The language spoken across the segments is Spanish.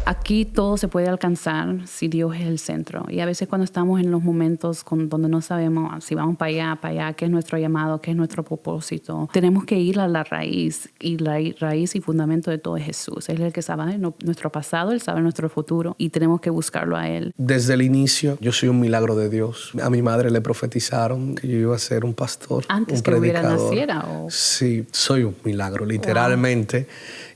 Aquí todo se puede alcanzar si Dios es el centro. Y a veces cuando estamos en los momentos donde no sabemos si vamos para allá, qué es nuestro llamado, qué es nuestro propósito, tenemos que ir a la raíz. Y la raíz y fundamento de todo es Jesús. Él es el que sabe nuestro pasado, Él sabe nuestro futuro y tenemos que buscarlo a Él. Desde el inicio, yo soy un milagro de Dios. A mi madre le profetizaron que yo iba a ser un pastor, Antes un que hubiera predicador. naciera. Sí, soy un milagro, literalmente. Wow.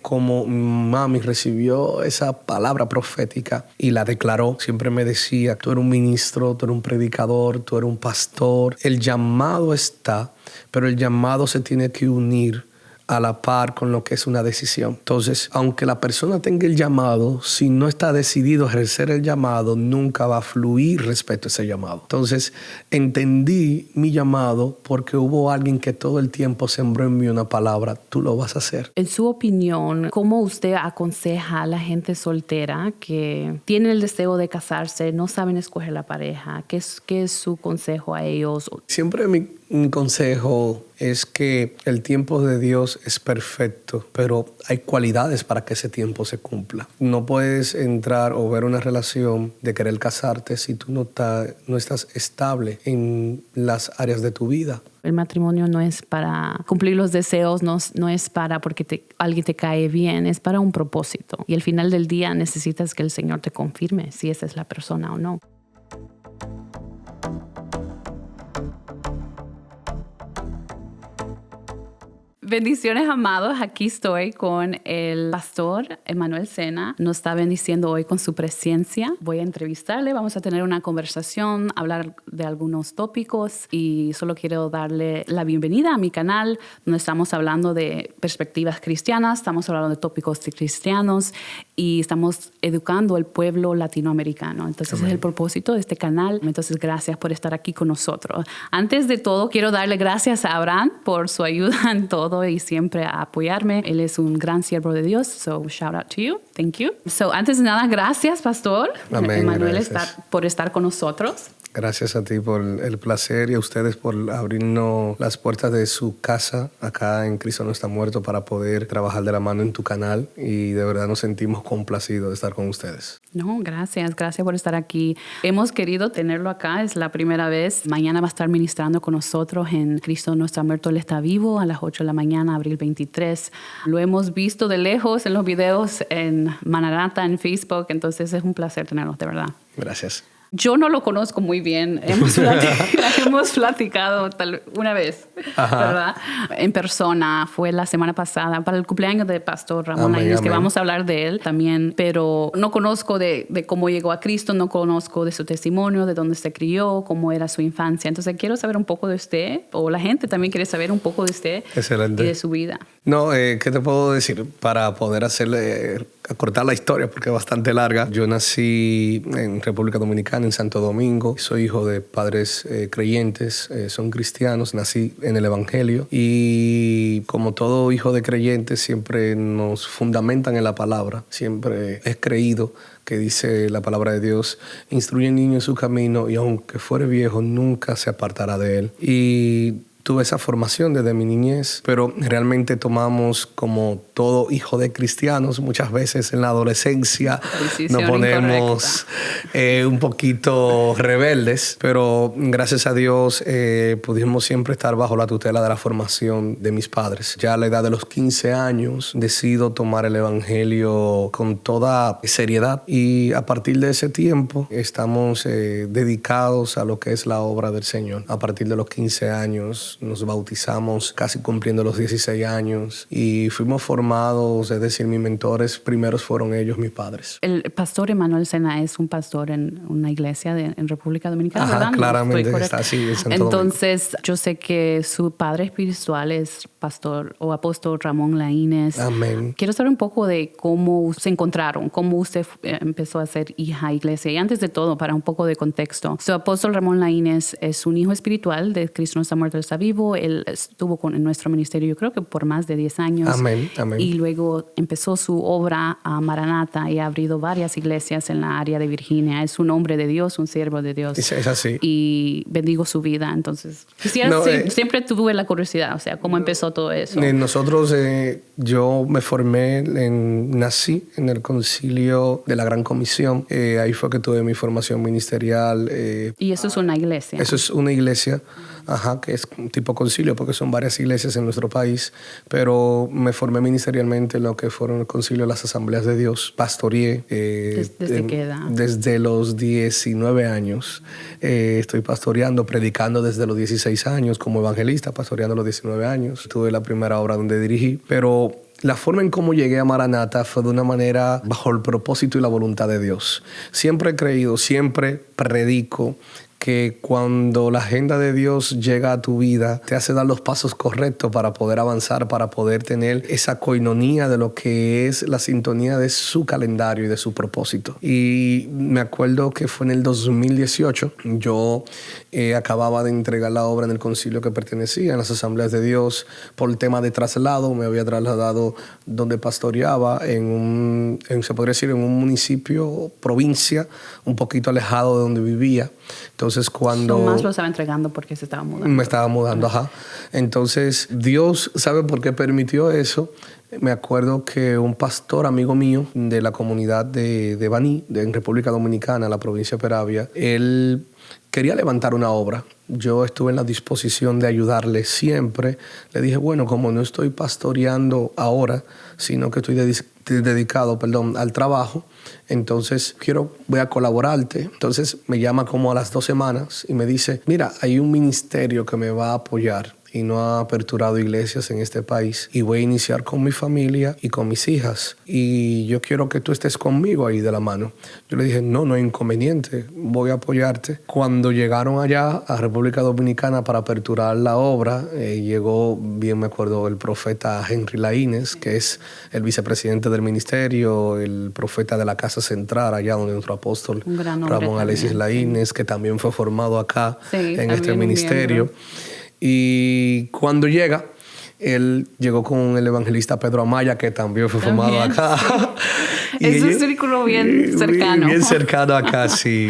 Como mami recibió esa palabra profética y la declaró, siempre me decía, tú eres un ministro, tú eres un predicador, tú eres un pastor. El llamado está, pero el llamado se tiene que unir a la par con lo que es una decisión. Entonces, aunque la persona tenga el llamado, si no está decidido a ejercer el llamado, nunca va a fluir respecto a ese llamado. Entonces, entendí mi llamado porque hubo alguien que todo el tiempo sembró en mí una palabra, tú lo vas a hacer. En su opinión, ¿cómo usted aconseja a la gente soltera que tiene el deseo de casarse, no saben escoger la pareja? ¿Qué es su consejo a ellos? Siempre mi consejo es que el tiempo de Dios es perfecto, pero hay cualidades para que ese tiempo se cumpla. No puedes entrar o ver una relación de querer casarte si tú no estás estable en las áreas de tu vida. El matrimonio no es para cumplir los deseos, no es para porque alguien te cae bien, es para un propósito. Y al final del día necesitas que el Señor te confirme si esa es la persona o no. Bendiciones, amados. Aquí estoy con el pastor Emanuel Sena. Nos está bendiciendo hoy con su presencia. Voy a entrevistarle, vamos a tener una conversación, hablar de algunos tópicos y solo quiero darle la bienvenida a mi canal donde estamos hablando de perspectivas cristianas, estamos hablando de tópicos cristianos y estamos educando al pueblo latinoamericano. Entonces, ese es el propósito de este canal. Entonces, gracias por estar aquí con nosotros. Antes de todo, quiero darle gracias a Abraham por su ayuda en todo y siempre a apoyarme. Él es un gran siervo de Dios. So, shout out to you. Thank you. So, antes de nada, gracias, pastor. Amén, Emanuel, por estar con nosotros. Gracias a ti por el placer y a ustedes por abrirnos las puertas de su casa acá en Cristo No Está Muerto para poder trabajar de la mano en tu canal y de verdad nos sentimos complacidos de estar con ustedes. No, gracias por estar aquí. Hemos querido tenerlo acá, es la primera vez. Mañana va a estar ministrando con nosotros en Cristo No Está Muerto, Él Está Vivo a las 8 de la mañana, abril 23. Lo hemos visto de lejos en los videos en Maranatha, en Facebook, entonces es un placer tenerlos, de verdad. Gracias. Yo no lo conozco muy bien. Hemos platicado una vez, ¿verdad? En persona. Fue la semana pasada para el cumpleaños del pastor Ramón Laínez, que vamos a hablar de él también. Pero no conozco de cómo llegó a Cristo, no conozco de su testimonio, de dónde se crió, cómo era su infancia. Entonces quiero saber un poco de usted, o la gente también quiere saber un poco de usted. Excelente. Y de su vida. No, ¿qué te puedo decir? Para poder acortar la historia, porque es bastante larga. Yo nací en República Dominicana, en Santo Domingo. Soy hijo de padres creyentes, son cristianos. Nací en el Evangelio y como todo hijo de creyentes siempre nos fundamentan en la palabra. Siempre he creído que dice la palabra de Dios, instruye al niño en su camino y aunque fuere viejo nunca se apartará de él. Y tuve esa formación desde mi niñez, pero realmente tomamos, como todo hijo de cristianos, muchas veces en la adolescencia nos ponemos un poquito rebeldes, pero gracias a Dios pudimos siempre estar bajo la tutela de la formación de mis padres. Ya a la edad de los 15 años decido tomar el Evangelio con toda seriedad y a partir de ese tiempo estamos dedicados a lo que es la obra del Señor. A partir de los 15 años nos bautizamos casi cumpliendo los 16 años y fuimos formados, es decir, mis mentores primeros fueron ellos, mis padres. El pastor Emanuel Sena es un pastor en una iglesia en República Dominicana, Ajá, ¿verdad? claramente está así en Santo Domingo. Entonces, yo sé que su padre espiritual es pastor o apóstol Ramón Laínez. Amén. Quiero saber un poco de cómo se encontraron, cómo usted empezó a ser hija iglesia. Y antes de todo, para un poco de contexto, su apóstol Ramón Laínez es un hijo espiritual de Cristo No Está Muerto, Él Está Vivo. vivo. Él estuvo en nuestro ministerio, yo creo que por más de 10 años. Amén, amén. Y luego empezó su obra a Maranata y ha abrido varias iglesias en la área de Virginia. Es un hombre de Dios, un siervo de Dios. Es así. Y bendigo su vida. Entonces, siempre tuve la curiosidad, o sea, cómo empezó todo eso. Nosotros, yo me formé, nací en el concilio de la Gran Comisión. Ahí fue que tuve mi formación ministerial. Y eso es una iglesia. Eso es una iglesia, que es un tipo concilio, porque son varias iglesias en nuestro país. Pero me formé ministerialmente en lo que fueron el concilio de las Asambleas de Dios. Pastoreé. ¿Desde qué edad? Desde los 19 años. Estoy pastoreando, predicando desde los 16 años como evangelista, pastoreando a los 19 años. Tuve la primera obra donde dirigí, pero la forma en cómo llegué a Maranata fue de una manera bajo el propósito y la voluntad de Dios. Siempre he creído, siempre predico que cuando la agenda de Dios llega a tu vida, te hace dar los pasos correctos para poder avanzar, para poder tener esa coinonía de lo que es la sintonía de su calendario y de su propósito. Y me acuerdo que fue en el 2018, yo acababa de entregar la obra en el concilio que pertenecía, en las Asambleas de Dios, por el tema de traslado. Me había trasladado donde pastoreaba, se podría decir, en un municipio, provincia, un poquito alejado de donde vivía. Entonces, cuando... Más lo estaba entregando porque se estaba mudando. Me estaba mudando, ajá. Entonces, Dios sabe por qué permitió eso. Me acuerdo que un pastor amigo mío de la comunidad de Baní, en República Dominicana, la provincia de Peravia, él quería levantar una obra. Yo estuve en la disposición de ayudarle siempre. Le dije, bueno, como no estoy pastoreando ahora, sino que estoy dedicado al trabajo, entonces voy a colaborarte. Entonces me llama como a las 2 semanas y me dice, mira, hay un ministerio que me va a apoyar y no ha aperturado iglesias en este país, y voy a iniciar con mi familia y con mis hijas, y yo quiero que tú estés conmigo ahí de la mano. Yo le dije, no hay inconveniente, voy a apoyarte. Cuando llegaron allá a República Dominicana para aperturar la obra, llegó, bien me acuerdo, el profeta Henry Laínez, que es el vicepresidente del ministerio, el profeta de la Casa Central, allá donde nuestro apóstol Ramón Alexis Laínez, que también fue formado acá en este ministerio. Y cuando llega, él llegó con el evangelista Pedro Amaya, que también fue formado acá. Es un círculo bien cercano. Bien cercano acá, sí.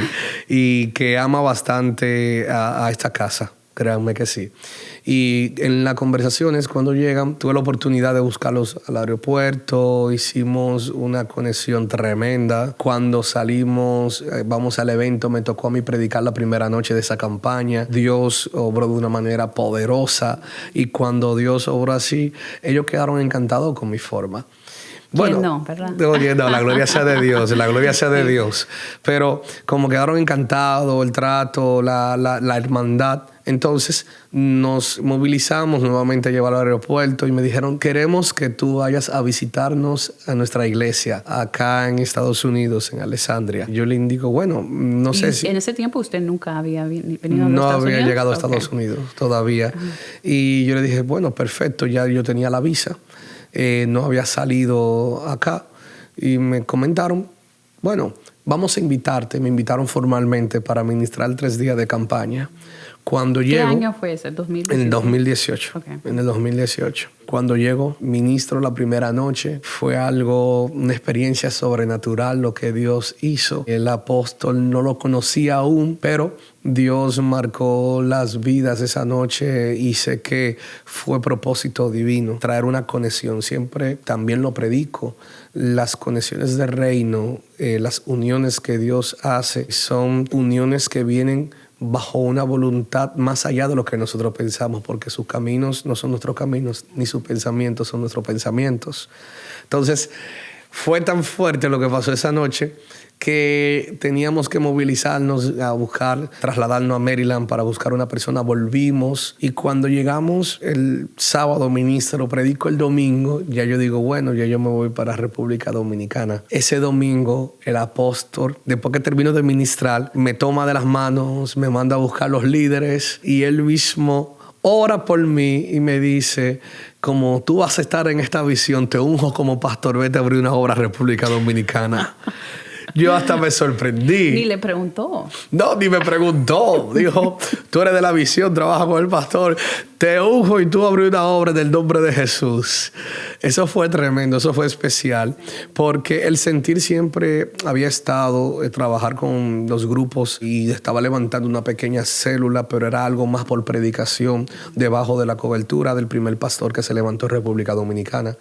Y que ama bastante a esta casa, créanme que sí. Y en las conversaciones, cuando llegan, tuve la oportunidad de buscarlos al aeropuerto. Hicimos una conexión tremenda. Cuando salimos, vamos al evento, me tocó a mí predicar la primera noche de esa campaña. Dios obró de una manera poderosa. Y cuando Dios obró así, ellos quedaron encantados con mi forma. Bueno, ¿verdad? No, la gloria sea de Dios, la gloria sea de Dios. Pero como quedaron encantados, el trato, la hermandad, entonces nos movilizamos nuevamente a llevarlo al aeropuerto y me dijeron, queremos que tú vayas a visitarnos a nuestra iglesia acá en Estados Unidos, en Alessandria. Yo le indico, bueno, no sé si... ¿En ese tiempo usted nunca había venido a Estados Unidos? No había llegado a Estados Unidos todavía. Y yo le dije, bueno, perfecto, ya yo tenía la visa. No había salido acá y me comentaron, bueno, vamos a invitarte. Me invitaron formalmente para ministrar 3 días de campaña. Cuando ¿Qué llego, año fue ese? ¿2018? En el 2018. Okay. En el 2018. Cuando llego, ministro la primera noche. Fue una experiencia sobrenatural lo que Dios hizo. El apóstol no lo conocía aún, pero Dios marcó las vidas esa noche y sé que fue propósito divino. Traer una conexión. Siempre también lo predico. Las conexiones del reino, las uniones que Dios hace, son uniones que vienen bajo una voluntad más allá de lo que nosotros pensamos, porque sus caminos no son nuestros caminos, ni sus pensamientos son nuestros pensamientos. Entonces, fue tan fuerte lo que pasó esa noche que teníamos que movilizarnos a buscar, trasladarnos a Maryland para buscar una persona. Volvimos y cuando llegamos el sábado, ministro, predico el domingo, ya yo digo, bueno, ya yo me voy para República Dominicana. Ese domingo el apóstol, después que termino de ministrar, me toma de las manos, me manda a buscar los líderes y él mismo ora por mí y me dice, como tú vas a estar en esta visión, te unjo como pastor, vete a abrir una obra en República Dominicana. Yo hasta me sorprendí. Ni le preguntó. No, ni me preguntó. Dijo, tú eres de la visión, trabajas con el pastor. Te unjo y tú abres una obra del nombre de Jesús. Eso fue tremendo, eso fue especial. Porque el sentir siempre había estado, trabajar con los grupos y estaba levantando una pequeña célula, pero era algo más por predicación debajo de la cobertura del primer pastor que se levantó en República Dominicana.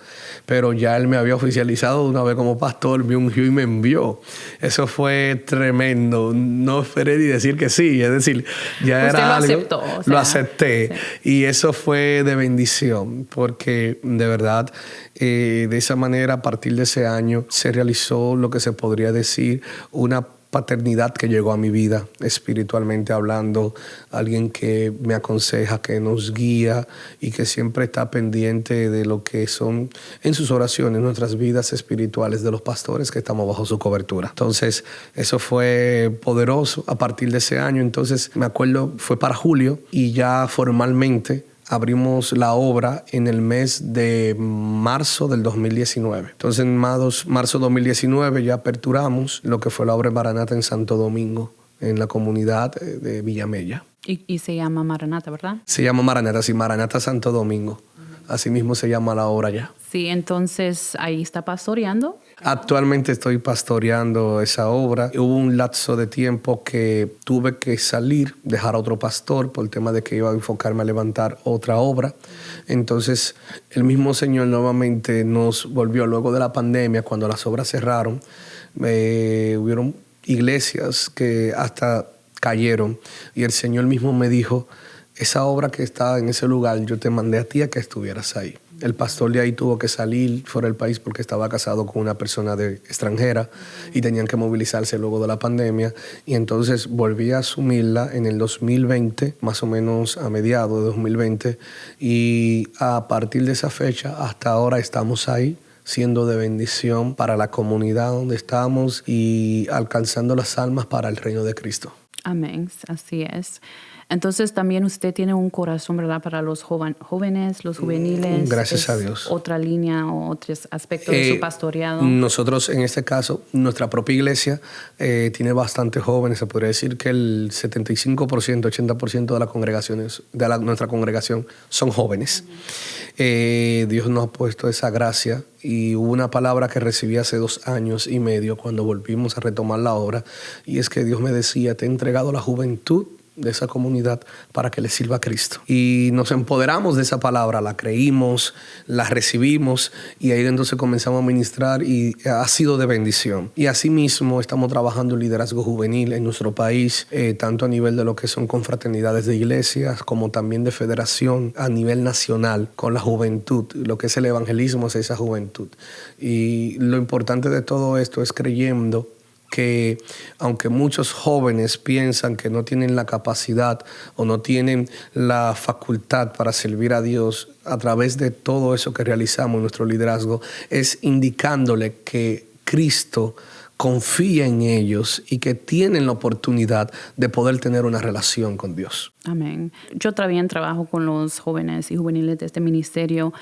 Pero ya él me había oficializado de una vez como pastor, me ungió y me envió. Eso fue tremendo. No esperé ni decir que sí. Es decir, ya Usted era lo algo. aceptó. O sea, lo acepté. Sí. Y eso fue de bendición. Porque de verdad, de esa manera, a partir de ese año, se realizó lo que se podría decir una paternidad que llegó a mi vida, espiritualmente hablando, alguien que me aconseja, que nos guía y que siempre está pendiente de lo que son en sus oraciones, nuestras vidas espirituales de los pastores que estamos bajo su cobertura. Entonces, eso fue poderoso a partir de ese año. Entonces, me acuerdo, fue para julio y ya formalmente abrimos la obra en el mes de marzo del 2019. Entonces, en marzo 2019 ya aperturamos lo que fue la obra de Maranata en Santo Domingo, en la comunidad de Villamella. Y se llama Maranata, ¿verdad? Se llama Maranata, sí, Maranata Santo Domingo. Así mismo se llama la obra ya. Sí, entonces ahí está pastoreando. Actualmente estoy pastoreando esa obra. Hubo un lapso de tiempo que tuve que salir, dejar a otro pastor por el tema de que iba a enfocarme a levantar otra obra. Entonces, el mismo Señor nuevamente nos volvió luego de la pandemia, cuando las obras cerraron. Hubieron iglesias que hasta cayeron y el Señor mismo me dijo, esa obra que está en ese lugar, yo te mandé a ti a que estuvieras ahí. El pastor de ahí tuvo que salir fuera del país porque estaba casado con una persona extranjera y tenían que movilizarse luego de la pandemia. Y entonces volví a asumirla en el 2020, más o menos a mediados de 2020. Y a partir de esa fecha hasta ahora estamos ahí, siendo de bendición para la comunidad donde estamos y alcanzando las almas para el reino de Cristo. Amén, así es. Entonces también usted tiene un corazón, ¿verdad?, para los jóvenes, los juveniles. Gracias a Dios. Otra línea o otros aspectos de su pastoreado. Nosotros, en este caso, nuestra propia iglesia tiene bastantes jóvenes. Se podría decir que el 75%, 80% de las congregaciones, nuestra congregación son jóvenes. Dios nos ha puesto esa gracia y hubo una palabra que recibí hace 2 años y medio cuando volvimos a retomar la obra, y es que Dios me decía, te he entregado la juventud de esa comunidad para que le sirva a Cristo. Y nos empoderamos de esa palabra, la creímos, la recibimos y ahí entonces comenzamos a ministrar y ha sido de bendición. Y asimismo estamos trabajando en liderazgo juvenil en nuestro país, tanto a nivel de lo que son confraternidades de iglesias como también de federación a nivel nacional con la juventud, lo que es el evangelismo es esa juventud. Y lo importante de todo esto es creyendo que aunque muchos jóvenes piensan que no tienen la capacidad o no tienen la facultad para servir a Dios, a través de todo eso que realizamos en nuestro liderazgo, es indicándole que Cristo confía en ellos y que tienen la oportunidad de poder tener una relación con Dios. Amén. Yo también trabajo con los jóvenes y juveniles de este ministerio.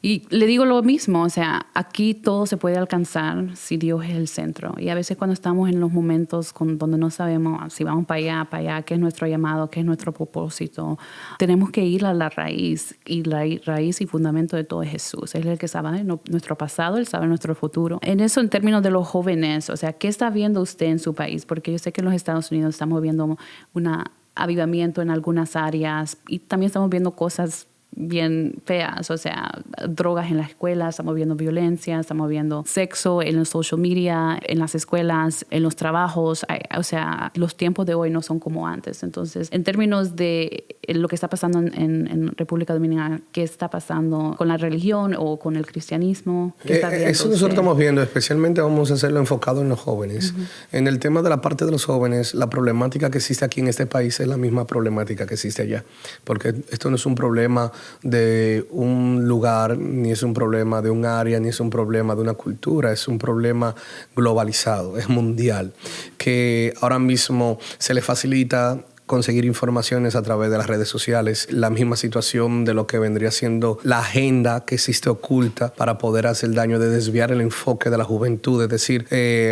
Y le digo lo mismo, o sea, aquí todo se puede alcanzar si Dios es el centro. Y a veces cuando estamos en los momentos donde no sabemos si vamos para allá, qué es nuestro llamado, qué es nuestro propósito, tenemos que ir a la raíz. Y la raíz y fundamento de todo es Jesús. Él es el que sabe nuestro pasado, Él sabe nuestro futuro. En eso, en términos de los jóvenes, o sea, ¿qué está viendo usted en su país? Porque yo sé que en los Estados Unidos estamos viendo un avivamiento en algunas áreas y también estamos viendo cosas bien feas, o sea, drogas en las escuelas, estamos viendo violencia, estamos viendo sexo en los social media, en las escuelas, en los trabajos, o sea, los tiempos de hoy no son como antes. Entonces, en términos de lo que está pasando en República Dominicana, ¿qué está pasando con la religión o con el cristianismo? ¿Qué está viendo eso nosotros estamos viendo, especialmente vamos a hacerlo enfocado en los jóvenes. Uh-huh. En el tema de la parte de los jóvenes, la problemática que existe aquí en este país es la misma problemática que existe allá, porque esto no es un problema de un lugar, ni es un problema de un área, ni es un problema de una cultura, es un problema globalizado, es mundial, que ahora mismo se le facilita conseguir informaciones a través de las redes sociales, la misma situación de lo que vendría siendo la agenda que existe oculta para poder hacer daño, de desviar el enfoque de la juventud, es decir,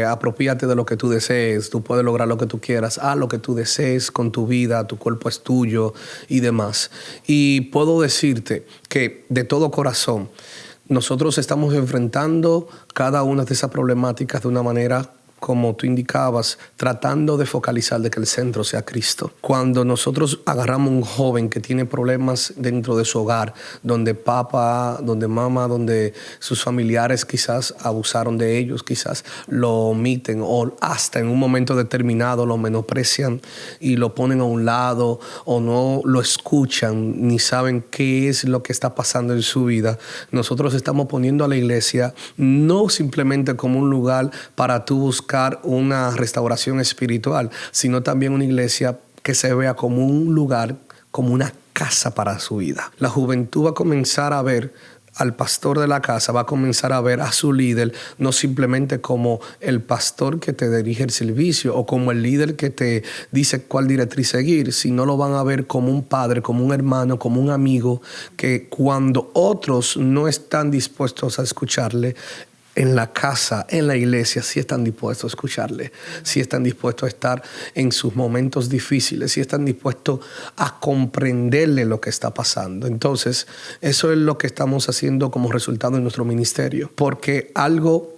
apropiate de lo que tú desees, tú puedes lograr lo que tú quieras, haz lo que tú desees con tu vida, tu cuerpo es tuyo y demás. Y puedo decirte que de todo corazón, nosotros estamos enfrentando cada una de esas problemáticas de una manera, como tú indicabas, tratando de focalizar de que el centro sea Cristo. Cuando nosotros agarramos a un joven que tiene problemas dentro de su hogar, donde papá, donde mamá, donde sus familiares quizás abusaron de ellos, quizás lo omiten o hasta en un momento determinado lo menosprecian y lo ponen a un lado o no lo escuchan ni saben qué es lo que está pasando en su vida, nosotros estamos poniendo a la iglesia no simplemente como un lugar para tú buscar una restauración espiritual, sino también una iglesia que se vea como un lugar, como una casa para su vida. La juventud va a comenzar a ver al pastor de la casa, va a comenzar a ver a su líder no simplemente como el pastor que te dirige el servicio o como el líder que te dice cuál directriz seguir, sino lo van a ver como un padre, como un hermano, como un amigo, que cuando otros no están dispuestos a escucharle, en la casa, en la iglesia, sí están dispuestos a escucharle, sí están dispuestos a estar en sus momentos difíciles, sí están dispuestos a comprenderle lo que está pasando. Entonces, eso es lo que estamos haciendo como resultado en nuestro ministerio, porque algo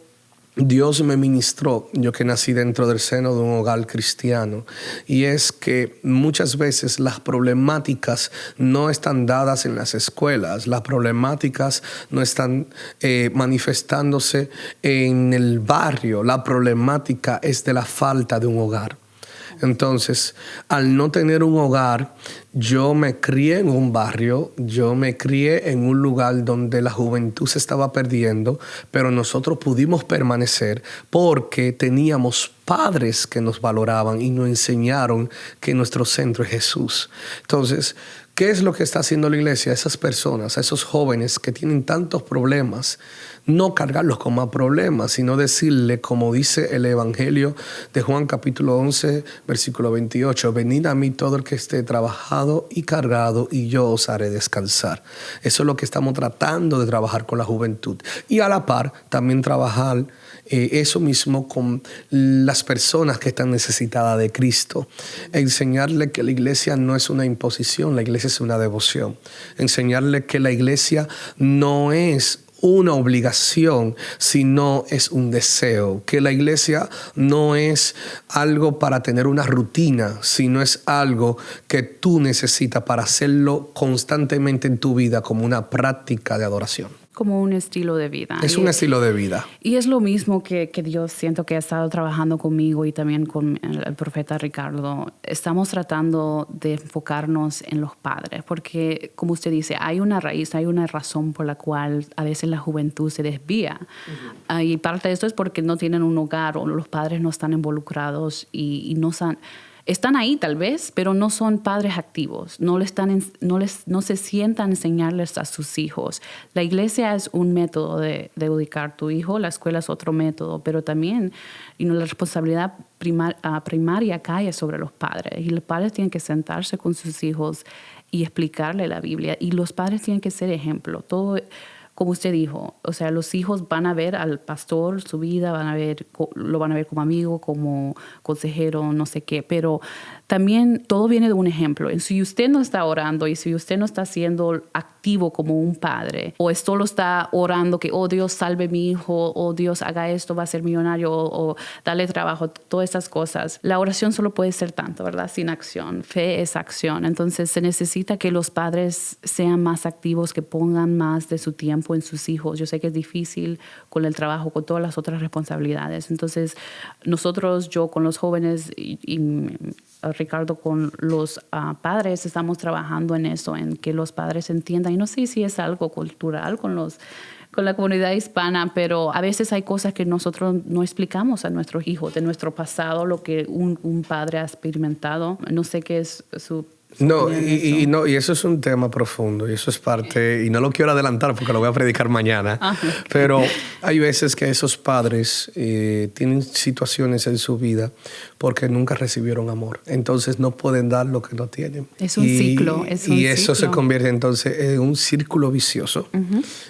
Dios me ministró, yo que nací dentro del seno de un hogar cristiano, y es que muchas veces las problemáticas no están dadas en las escuelas, las problemáticas no están manifestándose en el barrio, la problemática es de la falta de un hogar. Entonces, al no tener un hogar, yo me crié en un barrio, yo me crié en un lugar donde la juventud se estaba perdiendo, pero nosotros pudimos permanecer porque teníamos padres que nos valoraban y nos enseñaron que nuestro centro es Jesús. Entonces, ¿qué es lo que está haciendo la iglesia? Esas personas, esos jóvenes que tienen tantos problemas, no cargarlos como problemas, sino decirle, como dice el Evangelio de Juan capítulo 11, versículo 28, venid a mí todo el que esté trabajado y cargado y yo os haré descansar. Eso es lo que estamos tratando de trabajar con la juventud. Y a la par también trabajar eso mismo con las personas que están necesitadas de Cristo. Enseñarle que la iglesia no es una imposición, la iglesia es una devoción. Enseñarle que la iglesia no es una obligación, sino es un deseo. Que la iglesia no es algo para tener una rutina, sino es algo que tú necesitas para hacerlo constantemente en tu vida como una práctica de adoración. Como un estilo de vida. Es un estilo de vida. Y es lo mismo que Dios siento que ha estado trabajando conmigo y también con el profeta Ricardo. Estamos tratando de enfocarnos en los padres, porque como usted dice, hay una raíz, hay una razón por la cual a veces la juventud se desvía. Y parte de esto es porque no tienen un hogar o los padres no están involucrados y no están ahí tal vez, pero no son padres activos. No se sientan a enseñarles a sus hijos. La iglesia es un método de educar a tu hijo, la escuela es otro método, pero también la responsabilidad primaria cae sobre los padres. Y los padres tienen que sentarse con sus hijos y explicarle la Biblia. Y los padres tienen que ser ejemplo. Todo, como usted dijo, o sea, los hijos van a ver al pastor, su vida, lo van a ver como amigo, como consejero, no sé qué, pero también todo viene de un ejemplo. Y si usted no está orando y si usted no está siendo activo como un padre, o solo está orando que, oh Dios, salve a mi hijo, oh Dios, haga esto, va a ser millonario, o dale trabajo, todas esas cosas. La oración solo puede ser tanto, ¿verdad? Sin acción. Fe es acción. Entonces se necesita que los padres sean más activos, que pongan más de su tiempo en sus hijos. Yo sé que es difícil con el trabajo, con todas las otras responsabilidades. Entonces yo con los jóvenes y Ricardo con los padres estamos trabajando en eso, en que los padres entiendan. Y no sé si es algo cultural con la comunidad hispana, pero a veces hay cosas que nosotros no explicamos a nuestros hijos de nuestro pasado, lo que un padre ha experimentado. No sé qué es su No, y eso es un tema profundo y eso es parte, y no lo quiero adelantar porque lo voy a predicar mañana, pero hay veces que esos padres tienen situaciones en su vida porque nunca recibieron amor. Entonces no pueden dar lo que no tienen. Es un ciclo. Y eso se convierte entonces en un círculo vicioso,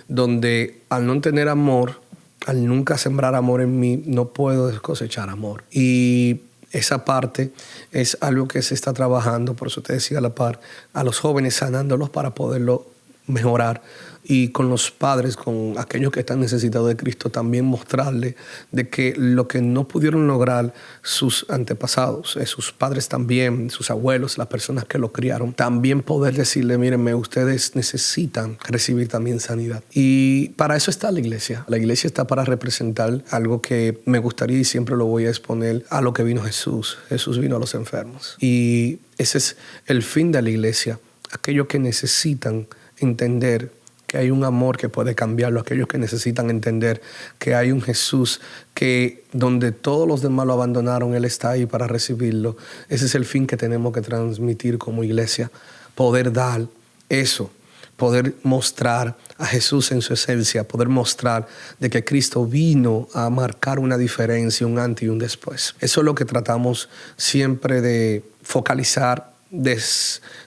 donde al no tener amor, al nunca sembrar amor en mí, no puedo cosechar amor. Y esa parte es algo que se está trabajando, por eso te decía a la par, a los jóvenes sanándolos para poderlo mejorar, y con los padres, con aquellos que están necesitados de Cristo, también mostrarles de que lo que no pudieron lograr sus antepasados, sus padres también, sus abuelos, las personas que lo criaron, también poder decirle, mírenme, ustedes necesitan recibir también sanidad. Y para eso está la iglesia. La iglesia está para representar algo que me gustaría y siempre lo voy a exponer, a lo que vino Jesús. Jesús vino a los enfermos. Y ese es el fin de la iglesia. Aquellos que necesitan entender que hay un amor que puede cambiarlo, aquellos que necesitan entender que hay un Jesús que donde todos los demás lo abandonaron, Él está ahí para recibirlo. Ese es el fin que tenemos que transmitir como iglesia, poder dar eso, poder mostrar a Jesús en su esencia, poder mostrar de que Cristo vino a marcar una diferencia, un antes y un después. Eso es lo que tratamos siempre de focalizar, de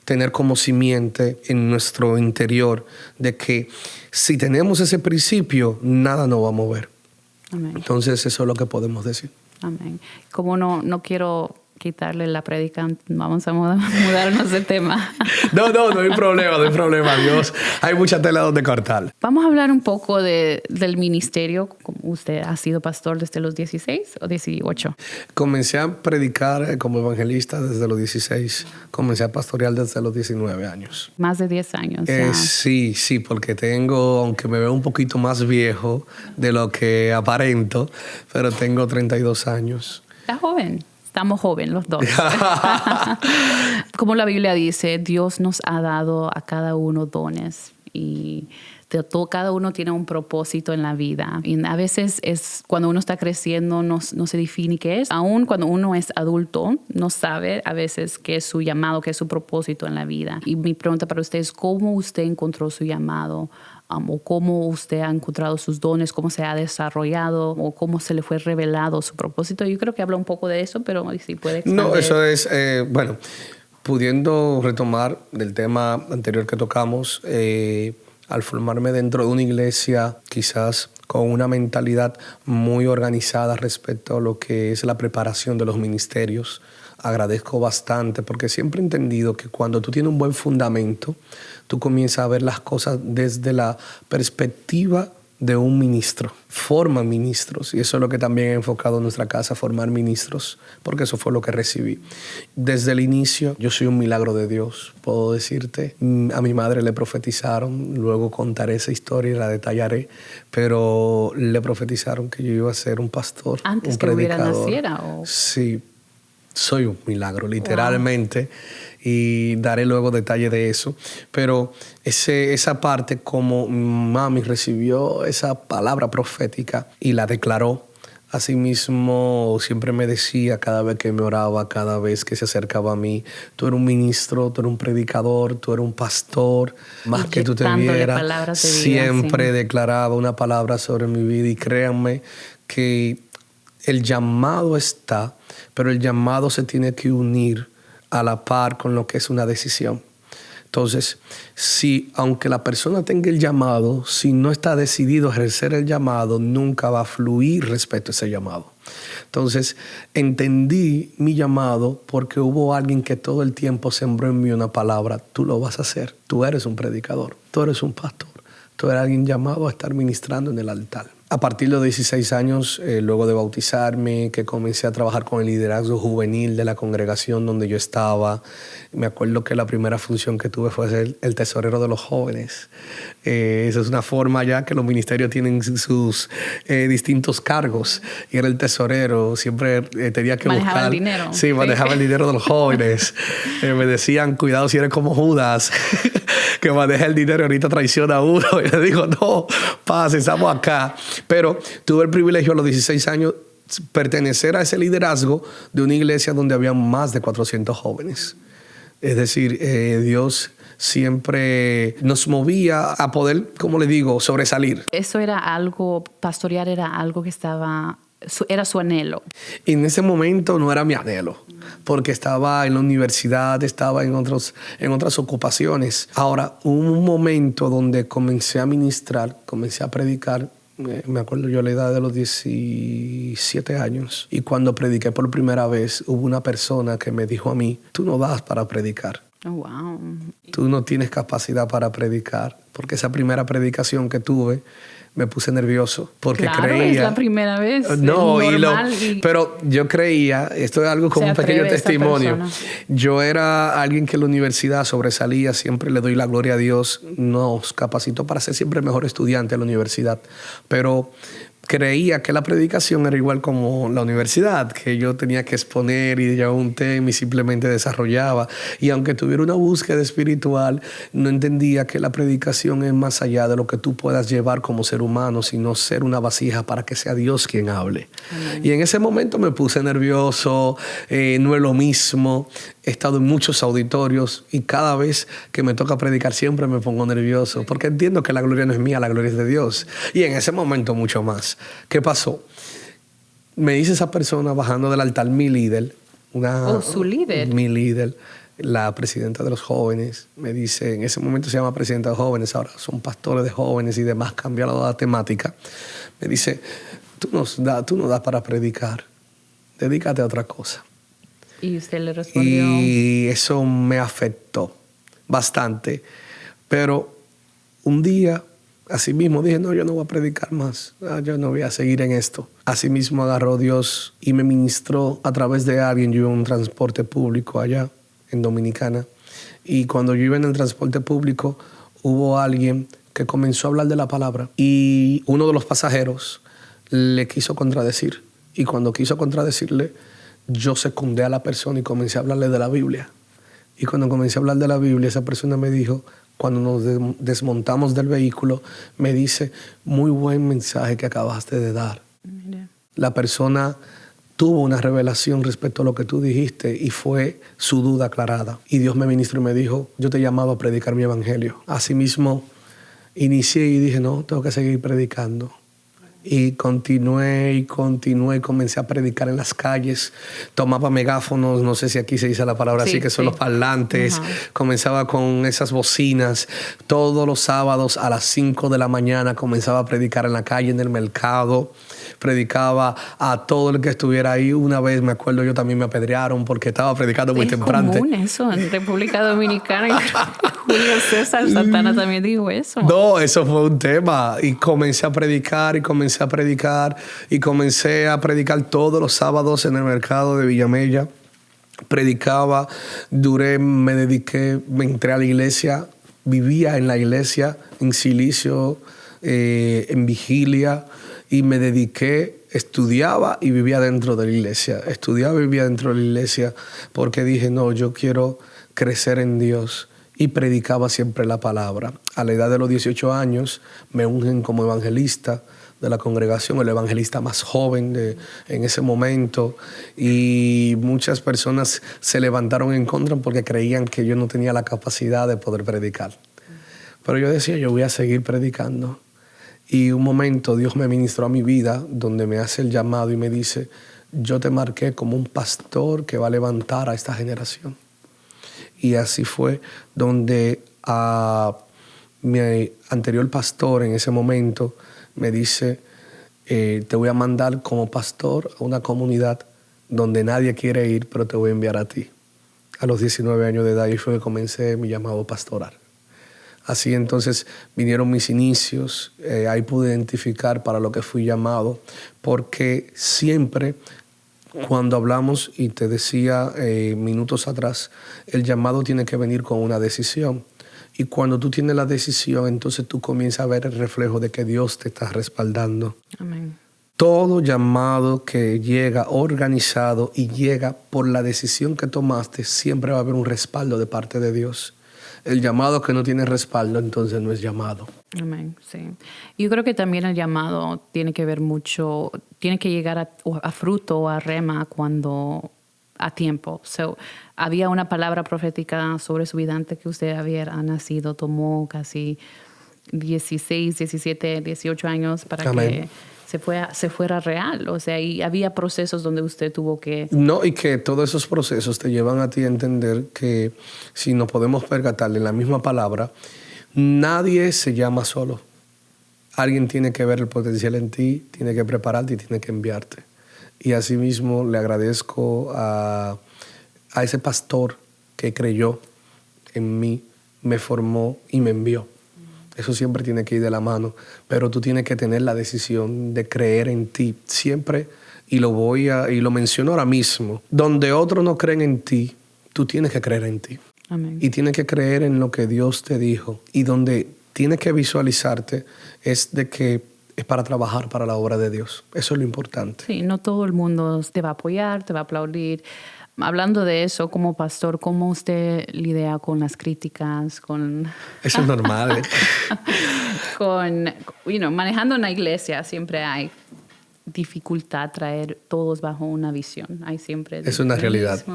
tener como simiente en nuestro interior, de que si tenemos ese principio, nada nos va a mover. Amén. Entonces eso es lo que podemos decir. Amén. Como no quiero quitarle la prédica, vamos a mudarnos de tema. No hay problema, Dios. Hay mucha tela donde cortar. Vamos a hablar un poco del ministerio. ¿Usted ha sido pastor desde los 16 o 18? Comencé a predicar como evangelista desde los 16. Comencé a pastorear desde los 19 años. Más de 10 años. Sí, porque tengo, aunque me veo un poquito más viejo de lo que aparento, pero tengo 32 años. ¿Está joven? Estamos jóvenes los dos. Como la Biblia dice, Dios nos ha dado a cada uno dones y cada uno tiene un propósito en la vida. Y a veces es cuando uno está creciendo no se define qué es. Aún cuando uno es adulto no sabe a veces qué es su llamado, qué es su propósito en la vida. Y mi pregunta para usted es ¿cómo usted encontró su llamado? O cómo usted ha encontrado sus dones, cómo se ha desarrollado o cómo se le fue revelado su propósito. Yo creo que habla un poco de eso, pero si puede expandir. No, eso es, pudiendo retomar del tema anterior que tocamos, al formarme dentro de una iglesia, quizás con una mentalidad muy organizada respecto a lo que es la preparación de los ministerios, agradezco bastante porque siempre he entendido que cuando tú tienes un buen fundamento, tú comienzas a ver las cosas desde la perspectiva de un ministro. Forman ministros y eso es lo que también he enfocado en nuestra casa, formar ministros, porque eso fue lo que recibí. Desde el inicio, yo soy un milagro de Dios, puedo decirte. A mi madre le profetizaron, luego contaré esa historia y la detallaré, pero le profetizaron que yo iba a ser un pastor, antes un que predicador. hubiera naciera. ¿O? Sí, soy un milagro, literalmente. Wow. Y daré luego detalle de eso. Pero esa parte, como mami recibió esa palabra profética y la declaró, asimismo siempre me decía cada vez que me oraba, cada vez que se acercaba a mí, tú eres un ministro, tú eres un predicador, tú eres un pastor, más que tú te vieras. Siempre declaraba una palabra sobre mi vida y créanme que el llamado está, pero el llamado se tiene que unir a la par con lo que es una decisión. Entonces, si aunque la persona tenga el llamado, si no está decidido a ejercer el llamado, nunca va a fluir respecto a ese llamado. Entonces, entendí mi llamado porque hubo alguien que todo el tiempo sembró en mí una palabra. Tú lo vas a hacer. Tú eres un predicador. Tú eres un pastor. Tú eres alguien llamado a estar ministrando en el altar. A partir de los 16 años, luego de bautizarme, que comencé a trabajar con el liderazgo juvenil de la congregación donde yo estaba, me acuerdo que la primera función que tuve fue ser el tesorero de los jóvenes. Esa es una forma ya que los ministerios tienen sus distintos cargos. Y era el tesorero, siempre tenía que manejaba buscar... el dinero. Sí, manejaba el dinero de los jóvenes. Me decían, cuidado si eres como Judas, que maneja el dinero y ahorita traiciona a uno. Y le digo, no, pase, estamos acá. Pero tuve el privilegio a los 16 años pertenecer a ese liderazgo de una iglesia donde había más de 400 jóvenes. Es decir, Dios siempre nos movía a poder, como le digo, sobresalir. Eso era algo, pastorear era algo que era su anhelo. En ese momento no era mi anhelo, porque estaba en la universidad, estaba en otras ocupaciones. Ahora, hubo un momento donde comencé a ministrar, comencé a predicar. Me acuerdo yo a la edad de los 17 años. Y cuando prediqué por primera vez, hubo una persona que me dijo a mí, tú no das para predicar. Oh, wow. Tú no tienes capacidad para predicar. Porque esa primera predicación que tuve, me puse nervioso. Porque claro, creía... es la primera vez. No, es normal pero yo creía, esto es algo como un pequeño testimonio. Yo era alguien que en la universidad sobresalía, siempre le doy la gloria a Dios. Nos capacitó para ser siempre el mejor estudiante en la universidad. Pero creía que la predicación era igual como la universidad, que yo tenía que exponer y llevar un tema y simplemente desarrollaba. Y aunque tuviera una búsqueda espiritual, no entendía que la predicación es más allá de lo que tú puedas llevar como ser humano, sino ser una vasija para que sea Dios quien hable. Amén. Y en ese momento me puse nervioso, no es lo mismo. He estado en muchos auditorios y cada vez que me toca predicar siempre me pongo nervioso porque entiendo que la gloria no es mía, la gloria es de Dios. Y en ese momento mucho más. ¿Qué pasó? Me dice esa persona bajando del altar, mi líder. ¿Su líder? Mi líder, la presidenta de los jóvenes. Me dice, en ese momento se llama presidenta de jóvenes, ahora son pastores de jóvenes y demás, cambió la temática. Me dice, tú no das para predicar, dedícate a otra cosa. Y usted le respondió. Y eso me afectó bastante. Pero un día, así mismo dije, no, yo no voy a predicar más. Yo no voy a seguir en esto. Así mismo agarró Dios y me ministró a través de alguien. Yo iba en un transporte público allá en Dominicana. Y cuando yo iba en el transporte público, hubo alguien que comenzó a hablar de la palabra. Y uno de los pasajeros le quiso contradecir. Y cuando quiso contradecirle, yo secundé a la persona y comencé a hablarle de la Biblia. Y cuando comencé a hablar de la Biblia, esa persona me dijo, cuando nos desmontamos del vehículo, me dice, muy buen mensaje que acabaste de dar. Mira. La persona tuvo una revelación respecto a lo que tú dijiste y fue su duda aclarada. Y Dios me ministró y me dijo, yo te he llamado a predicar mi evangelio. Asimismo, inicié y dije, no, tengo que seguir predicando. Y continué, comencé a predicar en las calles, tomaba megáfonos, no sé si aquí se dice la palabra así, que son los parlantes, comenzaba con esas bocinas, todos los sábados a las 5 de la mañana comenzaba a predicar en la calle, en el mercado, predicaba a todo el que estuviera ahí. Una vez me acuerdo, yo también me apedrearon porque estaba predicando muy temprano. Es común eso en República Dominicana. Julio César Santana también dijo eso. No, eso fue un tema. Y comencé a predicar todos los sábados en el mercado de Villamella. Predicaba, me entré a la iglesia, vivía en la iglesia, en silicio, en vigilia, y me dediqué, estudiaba y vivía dentro de la iglesia. Estudiaba y vivía dentro de la iglesia porque dije, no, yo quiero crecer en Dios. Y predicaba siempre la palabra. A la edad de los 18 años me ungen como evangelista de la congregación, el evangelista más joven en ese momento. Y muchas personas se levantaron en contra porque creían que yo no tenía la capacidad de poder predicar. Pero yo decía, yo voy a seguir predicando. Y un momento Dios me ministró a mi vida donde me hace el llamado y me dice, yo te marqué como un pastor que va a levantar a esta generación. Y así fue donde mi anterior pastor en ese momento me dice, te voy a mandar como pastor a una comunidad donde nadie quiere ir, pero te voy a enviar a ti. A los 19 años de edad y fue que comencé mi llamado pastoral. Así entonces vinieron mis inicios, ahí pude identificar para lo que fui llamado, porque siempre cuando hablamos, y te decía minutos atrás, el llamado tiene que venir con una decisión. Y cuando tú tienes la decisión, entonces tú comienzas a ver el reflejo de que Dios te está respaldando. Amén. Todo llamado que llega organizado y llega por la decisión que tomaste, siempre va a haber un respaldo de parte de Dios. El llamado que no tiene respaldo, entonces no es llamado. Amén, sí. Yo creo que también el llamado tiene que ver mucho, tiene que llegar a fruto o a rema cuando a tiempo. So, había una palabra profética sobre su vida antes que usted había nacido. Tomó casi 16, 17, 18 años para Amén. que se fuera real. O sea, y había procesos donde usted tuvo que... No, y que todos esos procesos te llevan a ti a entender que si nos podemos percatar en la misma palabra, nadie se llama solo. Alguien tiene que ver el potencial en ti, tiene que prepararte y tiene que enviarte. Y asimismo le agradezco a ese pastor que creyó en mí, me formó y me envió. Eso siempre tiene que ir de la mano, pero tú tienes que tener la decisión de creer en ti siempre, y lo menciono ahora mismo. Donde otros no creen en ti, tú tienes que creer en ti. Amén. Y tienes que creer en lo que Dios te dijo. Y donde tienes que visualizarte es de que es para trabajar para la obra de Dios. Eso es lo importante. Sí, no todo el mundo te va a apoyar, te va a aplaudir. Hablando de eso, como pastor, ¿cómo usted lidia con las críticas? Eso es normal. Manejando una iglesia siempre hay dificultad traer todos bajo una visión. Hay siempre... Es una realidad.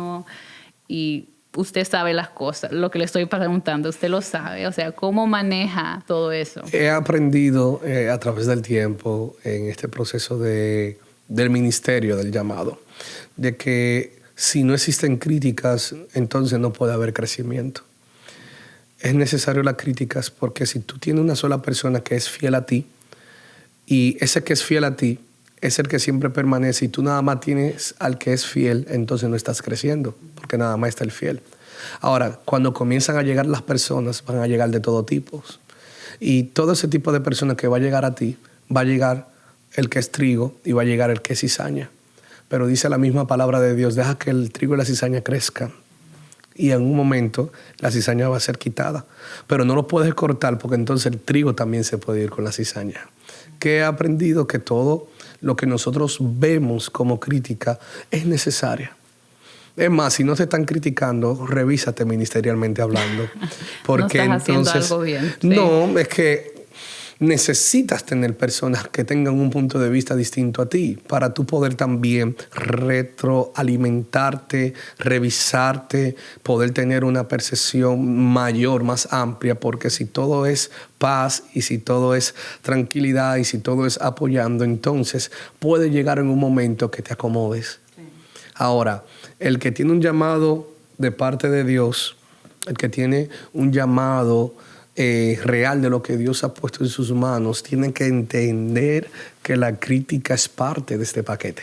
Y usted sabe las cosas, lo que le estoy preguntando, usted lo sabe. O sea, ¿cómo maneja todo eso? He aprendido a través del tiempo en este proceso del ministerio, del llamado, de que si no existen críticas, entonces no puede haber crecimiento. Es necesario las críticas porque si tú tienes una sola persona que es fiel a ti, y ese que es fiel a ti es el que siempre permanece, y tú nada más tienes al que es fiel, entonces no estás creciendo, porque nada más está el fiel. Ahora, cuando comienzan a llegar las personas, van a llegar de todo tipo. Y todo ese tipo de personas que va a llegar a ti, va a llegar el que es trigo y va a llegar el que es cizaña. Pero dice la misma palabra de Dios, deja que el trigo y la cizaña crezcan. Y en un momento la cizaña va a ser quitada. Pero no lo puedes cortar porque entonces el trigo también se puede ir con la cizaña. Que he aprendido que todo lo que nosotros vemos como crítica es necesaria. Es más, si no te están criticando, revísate ministerialmente hablando. Porque no estás entonces, haciendo algo bien. Sí. No, es que necesitas tener personas que tengan un punto de vista distinto a ti para tú poder también retroalimentarte, revisarte, poder tener una percepción mayor, más amplia, porque si todo es paz y si todo es tranquilidad y si todo es apoyando, entonces puede llegar en un momento que te acomodes. Sí. Ahora, el que tiene un llamado de parte de Dios, el que tiene un llamado real de lo que Dios ha puesto en sus manos, tienen que entender que la crítica es parte de este paquete.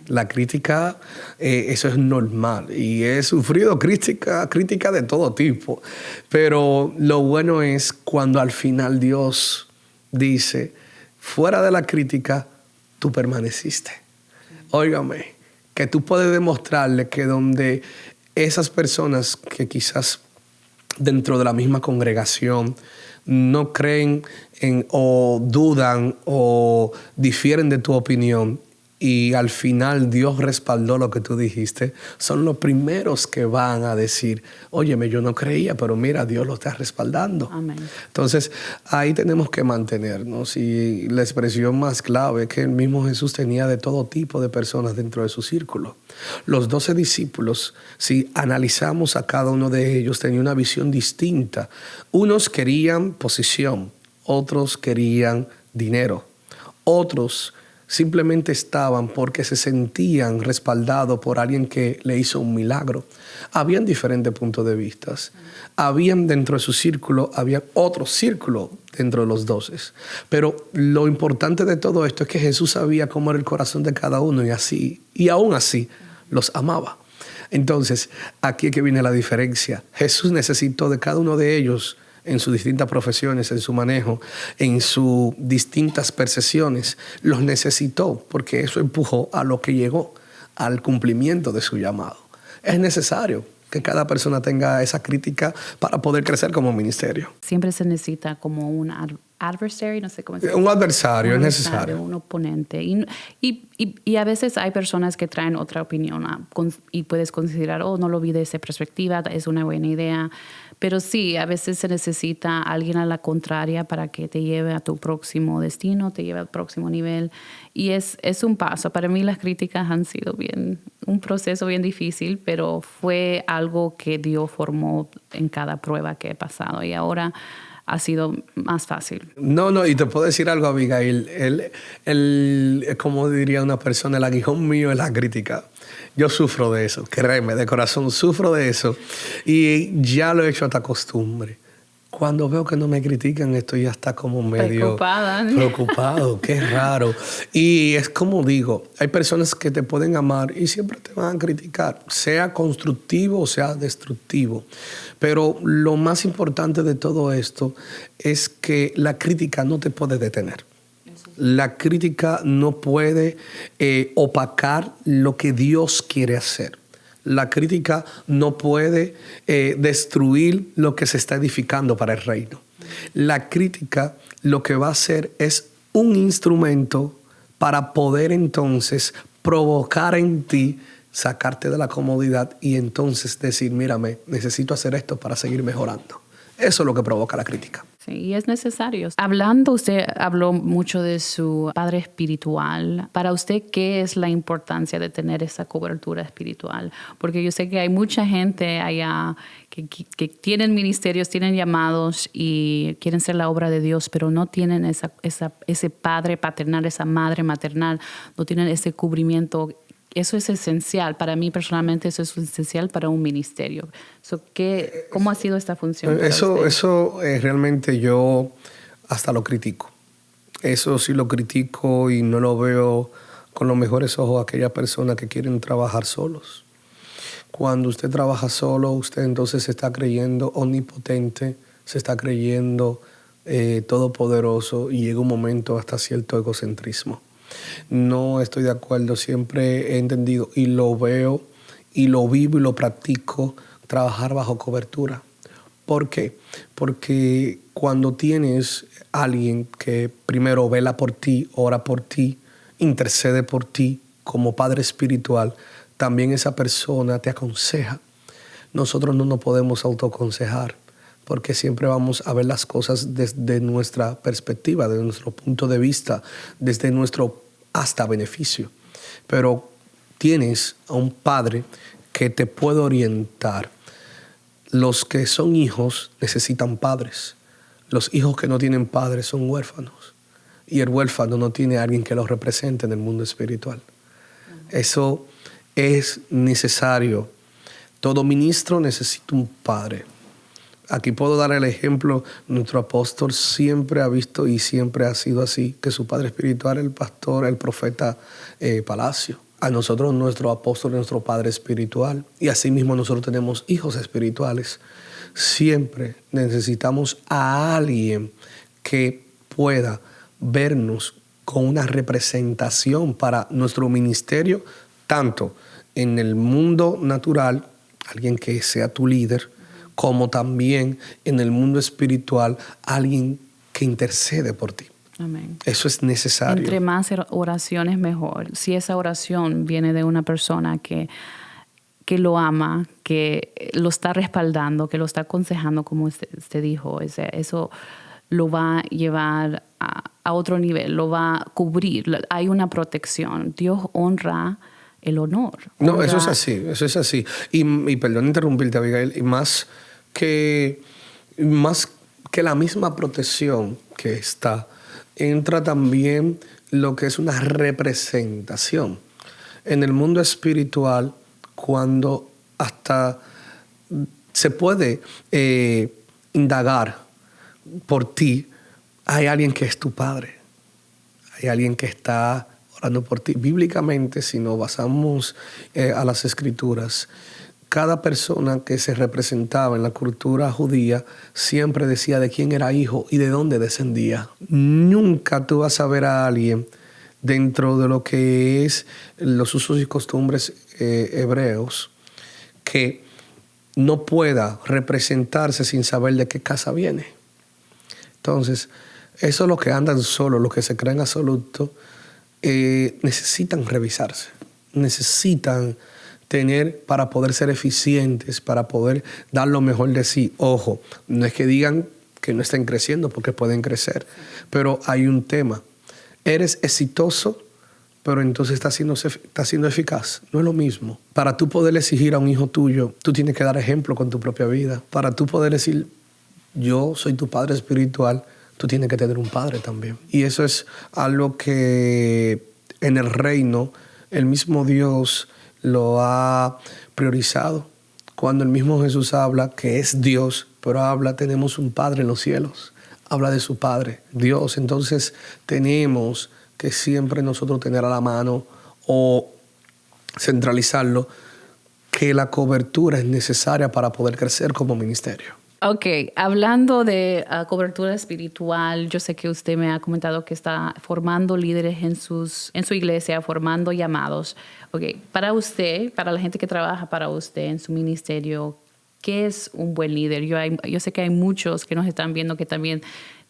La crítica, eso es normal, y he sufrido crítica de todo tipo, pero lo bueno es cuando al final Dios dice, fuera de la crítica, tú permaneciste. Óigame, que tú puedes demostrarle que donde esas personas que quizás dentro de la misma congregación no creen en o dudan o difieren de tu opinión, y al final Dios respaldó lo que tú dijiste, son los primeros que van a decir, óyeme, yo no creía, pero mira, Dios lo está respaldando. Amén. Entonces, ahí tenemos que mantenernos, y la expresión más clave es que el mismo Jesús tenía de todo tipo de personas dentro de su círculo. Los 12 discípulos, si analizamos a cada uno de ellos, tenían una visión distinta. Unos querían posición, otros querían dinero, otros simplemente estaban porque se sentían respaldados por alguien que le hizo un milagro. Habían diferentes puntos de vista. Habían dentro de su círculo, había otro círculo dentro de los 12. Pero lo importante de todo esto es que Jesús sabía cómo era el corazón de cada uno, y aún así los amaba. Entonces, aquí es que viene la diferencia. Jesús necesitó de cada uno de ellos en sus distintas profesiones, en su manejo, en sus distintas percepciones. Los necesitó porque eso empujó a lo que llegó, al cumplimiento de su llamado. Es necesario que cada persona tenga esa crítica para poder crecer como ministerio. Siempre se necesita como un adversary, no sé cómo se dice. Un adversario, es necesario. Un oponente. Y a veces hay personas que traen otra opinión y puedes considerar, no lo vi de esa perspectiva, es una buena idea. Pero sí, a veces se necesita alguien a la contraria para que te lleve a tu próximo destino, te lleve al próximo nivel. Y es un paso. Para mí las críticas han sido un proceso bien difícil, pero fue algo que Dios formó en cada prueba que he pasado. Y ahora ha sido más fácil. No, y te puedo decir algo, Abigail. Como diría una persona, el aguijón mío es la crítica. Yo sufro de eso, créeme, de corazón sufro de eso. Y ya lo he hecho hasta costumbre. Cuando veo que no me critican, estoy hasta como medio preocupado. Qué raro. Y es como digo, hay personas que te pueden amar y siempre te van a criticar, sea constructivo o sea destructivo. Pero lo más importante de todo esto es que la crítica no te puede detener. La crítica no puede opacar lo que Dios quiere hacer. La crítica no puede destruir lo que se está edificando para el reino. La crítica lo que va a hacer es un instrumento para poder entonces provocar en ti, sacarte de la comodidad y entonces decir, mírame, necesito hacer esto para seguir mejorando. Eso es lo que provoca la crítica. Sí, y es necesario. Usted habló mucho de su padre espiritual. Para usted, ¿qué es la importancia de tener esa cobertura espiritual? Porque yo sé que hay mucha gente allá que tienen ministerios, tienen llamados y quieren ser la obra de Dios, pero no tienen ese padre paternal, esa madre maternal, no tienen ese cubrimiento. Eso es esencial. Para mí personalmente eso es esencial para un ministerio. ¿Cómo ha sido esta función? Eso realmente yo hasta lo critico. Eso sí lo critico y no lo veo con los mejores ojos a aquellas personas que quieren trabajar solos. Cuando usted trabaja solo, usted entonces se está creyendo omnipotente, se está creyendo todopoderoso y llega un momento hasta cierto egocentrismo. No estoy de acuerdo, siempre he entendido y lo veo y lo vivo y lo practico, trabajar bajo cobertura. ¿Por qué? Porque cuando tienes a alguien que primero vela por ti, ora por ti, intercede por ti como padre espiritual, también esa persona te aconseja. Nosotros no nos podemos autoaconsejar porque siempre vamos a ver las cosas desde nuestra perspectiva, desde nuestro punto de vista, desde nuestro hasta beneficio. Pero tienes a un padre que te puede orientar. Los que son hijos necesitan padres. Los hijos que no tienen padres son huérfanos. Y el huérfano no tiene a alguien que los represente en el mundo espiritual. Eso es necesario. Todo ministro necesita un padre. Aquí puedo dar el ejemplo, nuestro apóstol siempre ha visto y siempre ha sido así, que su padre espiritual, el pastor, el profeta Palacio. A nosotros nuestro apóstol es nuestro padre espiritual y asimismo nosotros tenemos hijos espirituales. Siempre necesitamos a alguien que pueda vernos con una representación para nuestro ministerio, tanto en el mundo natural, alguien que sea tu líder, como también en el mundo espiritual, alguien que intercede por ti. Amén. Eso es necesario. Entre más oraciones, mejor. Si esa oración viene de una persona que lo ama, que lo está respaldando, que lo está aconsejando, como usted dijo, eso lo va a llevar a otro nivel, lo va a cubrir. Hay una protección. Dios honra el honor. No, eso es así. Y perdón interrumpirte, Abigail, y más que la misma protección que está, entra también lo que es una representación. En el mundo espiritual, cuando hasta se puede indagar por ti, hay alguien que es tu padre, hay alguien que está orando por ti. Bíblicamente, si nos basamos a las Escrituras, cada persona que se representaba en la cultura judía siempre decía de quién era hijo y de dónde descendía. Nunca tú vas a ver a alguien dentro de lo que es los usos y costumbres hebreos que no pueda representarse sin saber de qué casa viene. Entonces, Esos los que andan solos, los que se creen absolutos, necesitan revisarse. Necesitan tener para poder ser eficientes, para poder dar lo mejor de sí. Ojo, no es que digan que no estén creciendo, porque pueden crecer. Pero hay un tema. Eres exitoso, pero entonces estás siendo eficaz. No es lo mismo. Para tú poder exigir a un hijo tuyo, tú tienes que dar ejemplo con tu propia vida. Para tú poder decir, yo soy tu padre espiritual, tú tienes que tener un padre también. Y eso es algo que en el reino el mismo Dios lo ha priorizado. Cuando el mismo Jesús habla, que es Dios, pero habla, tenemos un Padre en los cielos. Habla de su Padre, Dios. Entonces tenemos que siempre nosotros tener a la mano o centralizarlo, que la cobertura es necesaria para poder crecer como ministerio. Ok, hablando de cobertura espiritual, yo sé que usted me ha comentado que está formando líderes en su iglesia, formando llamados. Ok, para usted, para la gente que trabaja para usted en su ministerio, ¿qué es un buen líder? Yo sé que hay muchos que nos están viendo que también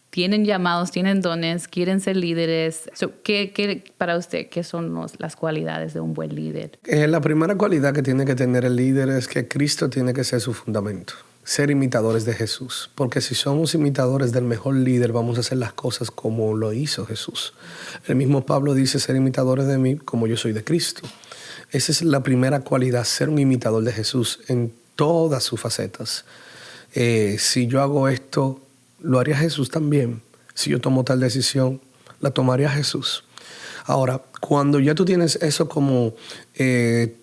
tienen llamados, tienen dones, quieren ser líderes. Para usted, ¿qué son las cualidades de un buen líder? La primera cualidad que tiene que tener el líder es que Cristo tiene que ser su fundamento. Ser imitadores de Jesús. Porque si somos imitadores del mejor líder, vamos a hacer las cosas como lo hizo Jesús. El mismo Pablo dice, ser imitadores de mí como yo soy de Cristo. Esa es la primera cualidad, ser un imitador de Jesús en todas sus facetas. Si yo hago esto, lo haría Jesús también. Si yo tomo tal decisión, la tomaría Jesús. Ahora, cuando ya tú tienes eso como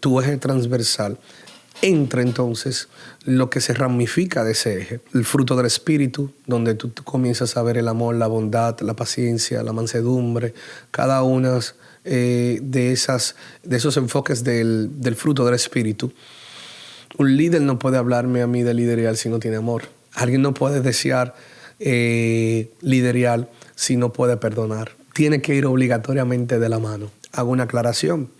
tu eje transversal, entra entonces lo que se ramifica de ese eje, el fruto del Espíritu, donde tú comienzas a ver el amor, la bondad, la paciencia, la mansedumbre, cada una de esos enfoques del fruto del Espíritu. Un líder no puede hablarme a mí de liderear si no tiene amor. Alguien no puede desear liderear si no puede perdonar. Tiene que ir obligatoriamente de la mano. Hago una aclaración.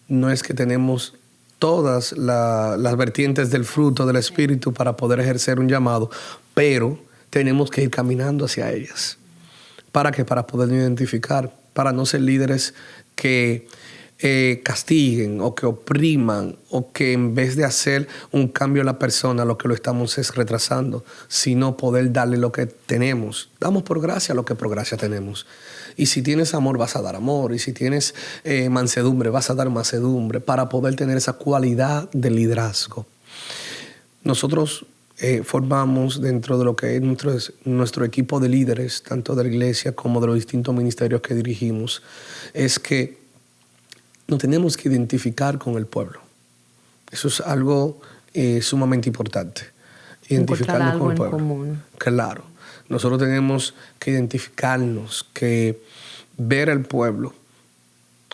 No es que tenemos todas las vertientes del fruto del Espíritu para poder ejercer un llamado, pero tenemos que ir caminando hacia ellas. ¿Para qué? Para poder identificar, para no ser líderes que castiguen o que opriman o que en vez de hacer un cambio en la persona, lo que lo estamos es retrasando, sino poder darle lo que tenemos. Damos por gracia lo que por gracia tenemos. Y si tienes amor, vas a dar amor. Y si tienes mansedumbre, vas a dar mansedumbre para poder tener esa cualidad de liderazgo. Nosotros formamos dentro de lo que es nuestro equipo de líderes, tanto de la iglesia como de los distintos ministerios que dirigimos, es que nos tenemos que identificar con el pueblo. Eso es algo sumamente importante. Identificarnos con el pueblo. Común. Claro. Nosotros tenemos que identificarnos, que ver al pueblo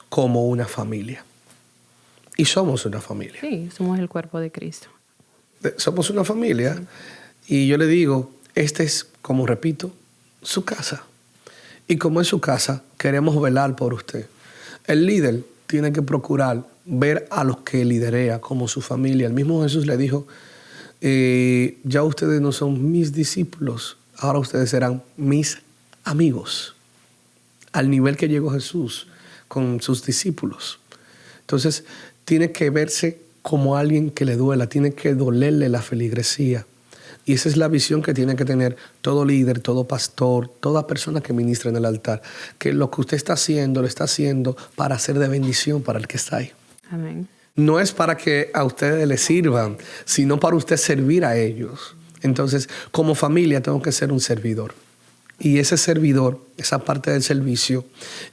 como una familia. Y somos una familia. Sí, somos el cuerpo de Cristo. Somos una familia. Sí. Y yo le digo, este es, como repito, su casa. Y como es su casa, queremos velar por usted. El líder tiene que procurar ver a los que liderea como su familia. El mismo Jesús le dijo, ya ustedes no son mis discípulos, ahora ustedes serán mis amigos. Al nivel que llegó Jesús con sus discípulos. Entonces, tiene que verse como alguien que le duela, tiene que dolerle la feligresía. Y esa es la visión que tiene que tener todo líder, todo pastor, toda persona que ministra en el altar. Que lo que usted está haciendo, lo está haciendo para ser de bendición para el que está ahí. Amén. No es para que a ustedes les sirvan, sino para usted servir a ellos. Entonces, como familia tengo que ser un servidor. Y ese servidor, esa parte del servicio,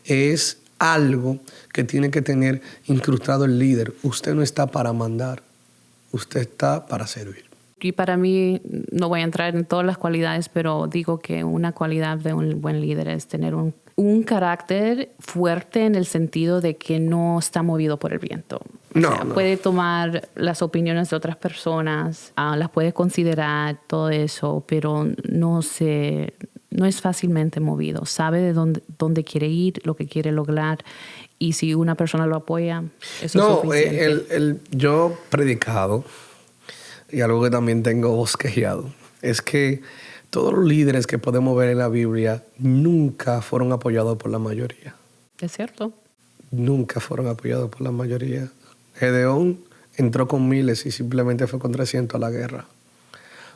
es algo que tiene que tener incrustado el líder. Usted no está para mandar, usted está para servir. Y para mí, no voy a entrar en todas las cualidades, pero digo que una cualidad de un buen líder es tener un carácter fuerte en el sentido de que no está movido por el viento. No. Puede tomar las opiniones de otras personas, las puede considerar, todo eso, pero no es fácilmente movido. Sabe de dónde quiere ir, lo que quiere lograr. Y si una persona lo apoya, eso es suficiente. Yo predicado, y algo que también tengo bosquejeado, es que Todos los líderes que podemos ver en la Biblia nunca fueron apoyados por la mayoría. Es cierto. Nunca fueron apoyados por la mayoría. Gedeón entró con miles y simplemente fue con 300 a la guerra.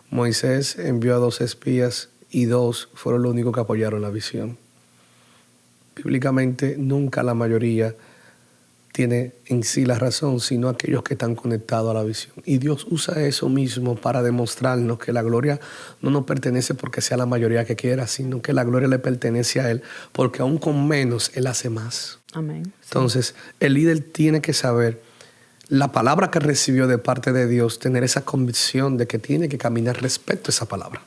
Moisés envió a 2 espías y 2 fueron los únicos que apoyaron la visión. Bíblicamente, nunca la mayoría tiene en sí la razón, sino aquellos que están conectados a la visión. Y Dios usa eso mismo para demostrarnos que la gloria no nos pertenece porque sea la mayoría que quiera, sino que la gloria le pertenece a Él, porque aún con menos Él hace más. Amén. Sí. Entonces, el líder tiene que saber la palabra que recibió de parte de Dios, tener esa convicción de que tiene que caminar respecto a esa palabra.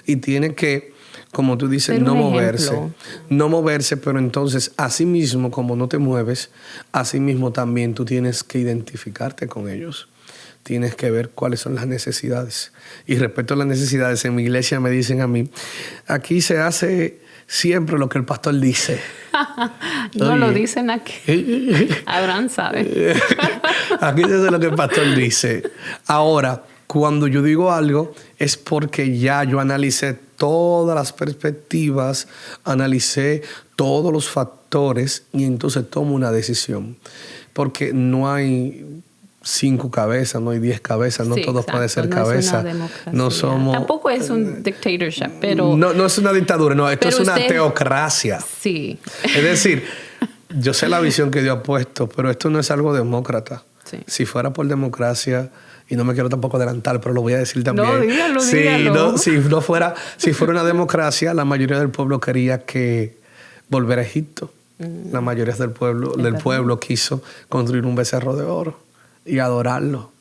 Y tiene que, como tú dices, no moverse, pero entonces, así mismo, como no te mueves, así mismo también tú tienes que identificarte con ellos. Tienes que ver cuáles son las necesidades. Y respecto a las necesidades, en mi iglesia me dicen a mí, aquí se hace siempre lo que el pastor dice. No lo dicen aquí. Abraham sabe. Aquí se hace lo que el pastor dice. Ahora, cuando yo digo algo, es porque ya yo analicé todas las perspectivas, analicé todos los factores y entonces tomo una decisión. Porque no hay 5 cabezas, no hay 10 cabezas, no todos pueden ser cabezas. No somos. Tampoco es un dictatorship, pero. No es una dictadura, no, esto es una teocracia. Sí. Es decir, yo sé la visión que Dios ha puesto, pero esto no es algo demócrata. Sí. Si fuera por democracia, y no me quiero tampoco adelantar, pero lo voy a decir también. No, dígalo. Si fuera una democracia, la mayoría del pueblo quería que volver a Egipto. La mayoría del pueblo quiso construir un becerro de oro y adorarlo.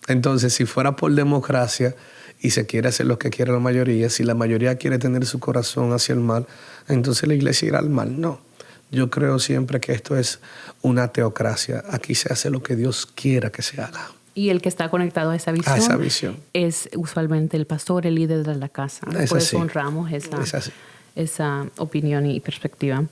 Entonces, si fuera por democracia y se quiere hacer lo que quiere la mayoría, si la mayoría quiere tener su corazón hacia el mal, entonces la iglesia irá al mal. No. Yo creo siempre que esto es una teocracia. Aquí se hace lo que Dios quiera que se haga. Y el que está conectado a esa visión, es usualmente el pastor, el líder de la casa. Por eso honramos esa opinión y perspectiva.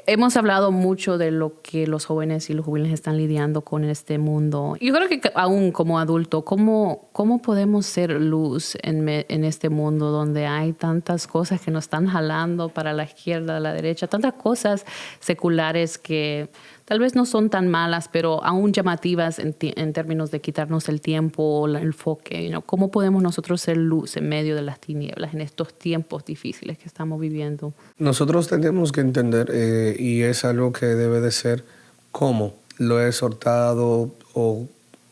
Hemos hablado mucho de lo que los jóvenes y los jóvenes están lidiando con este mundo. Yo creo que aún como adulto, ¿cómo podemos ser luz en este mundo donde hay tantas cosas que nos están jalando para la izquierda, a la derecha, tantas cosas seculares que tal vez no son tan malas, pero aún llamativas en términos de quitarnos el tiempo, el enfoque? ¿Cómo podemos nosotros ser luz en medio de las tinieblas en estos tiempos difíciles que estamos viviendo? Nosotros tenemos que entender, y es algo que debe de ser como lo he exhortado o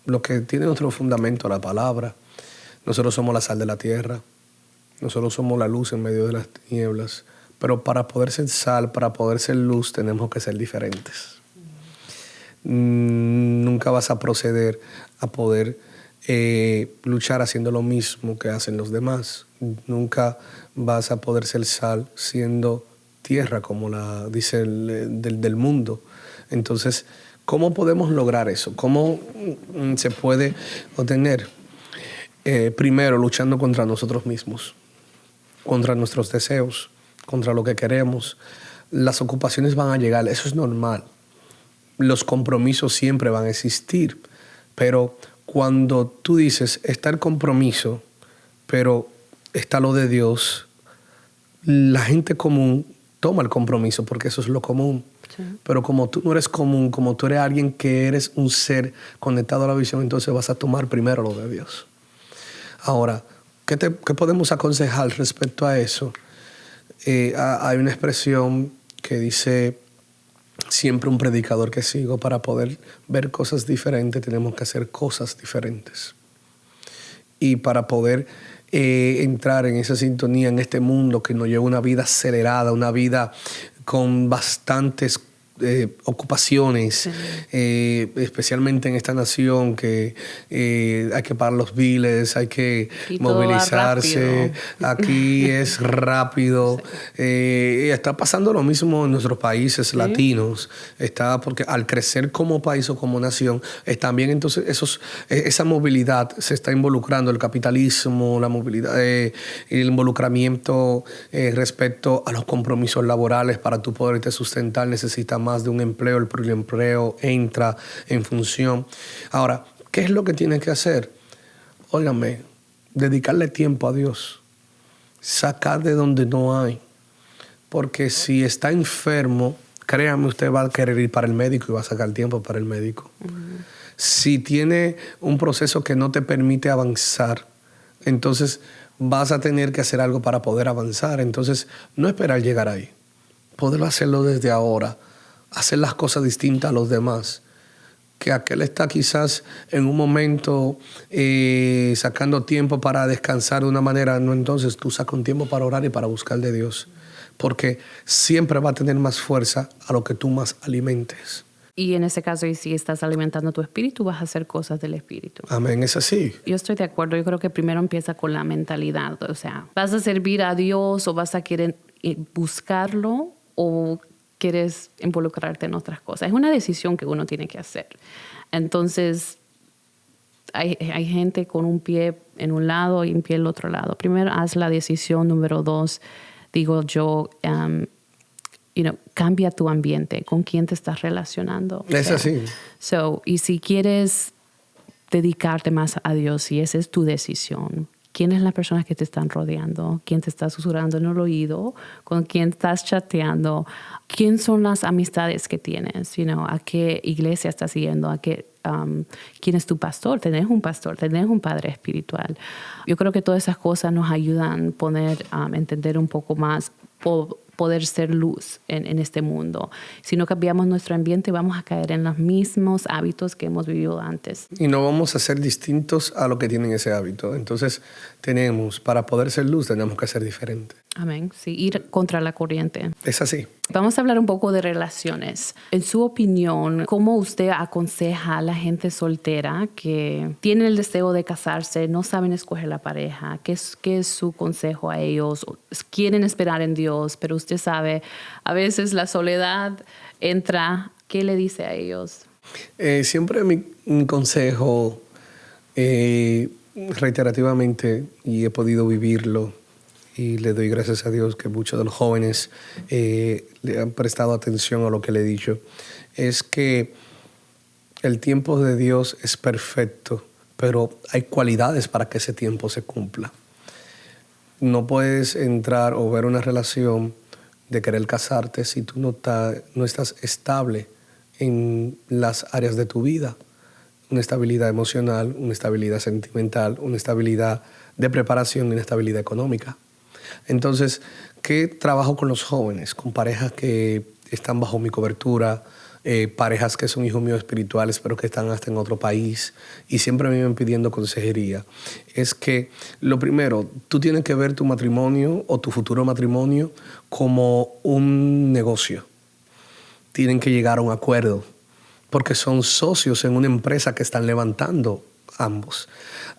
lo que tiene otro fundamento, la palabra. Nosotros somos la sal de la tierra. Nosotros somos la luz en medio de las tinieblas. Pero para poder ser sal, para poder ser luz, tenemos que ser diferentes. Nunca vas a proceder a poder luchar haciendo lo mismo que hacen los demás. Nunca vas a poder ser sal siendo tierra, como la dice del mundo. Entonces, ¿cómo podemos lograr eso? ¿Cómo se puede obtener? Primero, luchando contra nosotros mismos, contra nuestros deseos, contra lo que queremos. Las ocupaciones van a llegar, eso es normal. Los compromisos siempre van a existir, pero cuando tú dices, está el compromiso, pero está lo de Dios, la gente común toma el compromiso porque eso es lo común. Sí. Pero como tú no eres común, como tú eres alguien que eres un ser conectado a la visión, entonces vas a tomar primero lo de Dios. Ahora, ¿qué podemos aconsejar respecto a eso? Hay una expresión que dice: siempre un predicador que sigo, para poder ver cosas diferentes tenemos que hacer cosas diferentes. Y para poder entrar en esa sintonía, en este mundo que nos lleva una vida acelerada, una vida con bastantes ocupaciones, especialmente en esta nación que hay que pagar los biles, hay que movilizarse. Aquí es rápido. Sí. Está pasando lo mismo en nuestros países latinos. Porque al crecer como país o como nación, también entonces esa movilidad se está involucrando, el capitalismo, la movilidad, el involucramiento respecto a los compromisos laborales. Para tú poderte sustentar necesitas más de un empleo, el empleo entra en función. Ahora, ¿qué es lo que tienes que hacer? Óigame, dedicarle tiempo a Dios. sacar de donde no hay. Porque si está enfermo, créame, usted va a querer ir para el médico y va a sacar tiempo para el médico. Si tiene un proceso que no te permite avanzar, entonces vas a tener que hacer algo para poder avanzar. Entonces, no esperar llegar ahí. Poder hacerlo desde ahora. Hacer las cosas distintas a los demás. Que aquel está quizás en un momento sacando tiempo para descansar de una manera. No, entonces tú sacas un tiempo para orar y para buscar de Dios. Porque siempre va a tener más fuerza a lo que tú más alimentes. Y en ese caso, y si estás alimentando tu espíritu, vas a hacer cosas del espíritu. Amén, es así. Yo estoy de acuerdo. Yo creo que primero empieza con la mentalidad. O sea, ¿vas a servir a Dios o vas a querer buscarlo o quieres involucrarte en otras cosas? Es una decisión que uno tiene que hacer. Entonces, hay gente con un pie en un lado y un pie en el otro lado. Primero, haz la decisión. Número 2, digo yo, cambia tu ambiente, con quién te estás relacionando. Es así. Y si quieres dedicarte más a Dios, y esa es tu decisión, ¿quién es las personas que te están rodeando? ¿Quién te está susurrando en el oído? ¿Con quién estás chateando? ¿Quién son las amistades que tienes? ¿A qué iglesia estás yendo? ¿Quién es tu pastor? ¿Tenés un pastor? ¿Tenés un padre espiritual? Yo creo que todas esas cosas nos ayudan a entender un poco más, poder ser luz en este mundo. Si no cambiamos nuestro ambiente, vamos a caer en los mismos hábitos que hemos vivido antes. Y no vamos a ser distintos a lo que tienen ese hábito. Entonces, para poder ser luz, tenemos que ser diferentes. Amén. Sí, ir contra la corriente. Es así. Vamos a hablar un poco de relaciones. En su opinión, ¿cómo usted aconseja a la gente soltera que tienen el deseo de casarse, no saben escoger la pareja? ¿Qué es su consejo a ellos? Quieren esperar en Dios, pero usted sabe, a veces la soledad entra. ¿Qué le dice a ellos? Siempre mi consejo, reiterativamente, y he podido vivirlo, y le doy gracias a Dios que muchos de los jóvenes le han prestado atención a lo que le he dicho, es que el tiempo de Dios es perfecto, pero hay cualidades para que ese tiempo se cumpla. No puedes entrar o ver una relación de querer casarte si tú no estás estable en las áreas de tu vida. Una estabilidad emocional, una estabilidad sentimental, una estabilidad de preparación y una estabilidad económica. Entonces, ¿qué trabajo con los jóvenes? Con parejas que están bajo mi cobertura, parejas que son hijos míos espirituales, pero que están hasta en otro país y siempre me vienen pidiendo consejería. Es que, lo primero, tú tienes que ver tu matrimonio o tu futuro matrimonio como un negocio. Tienen que llegar a un acuerdo porque son socios en una empresa que están levantando ambos.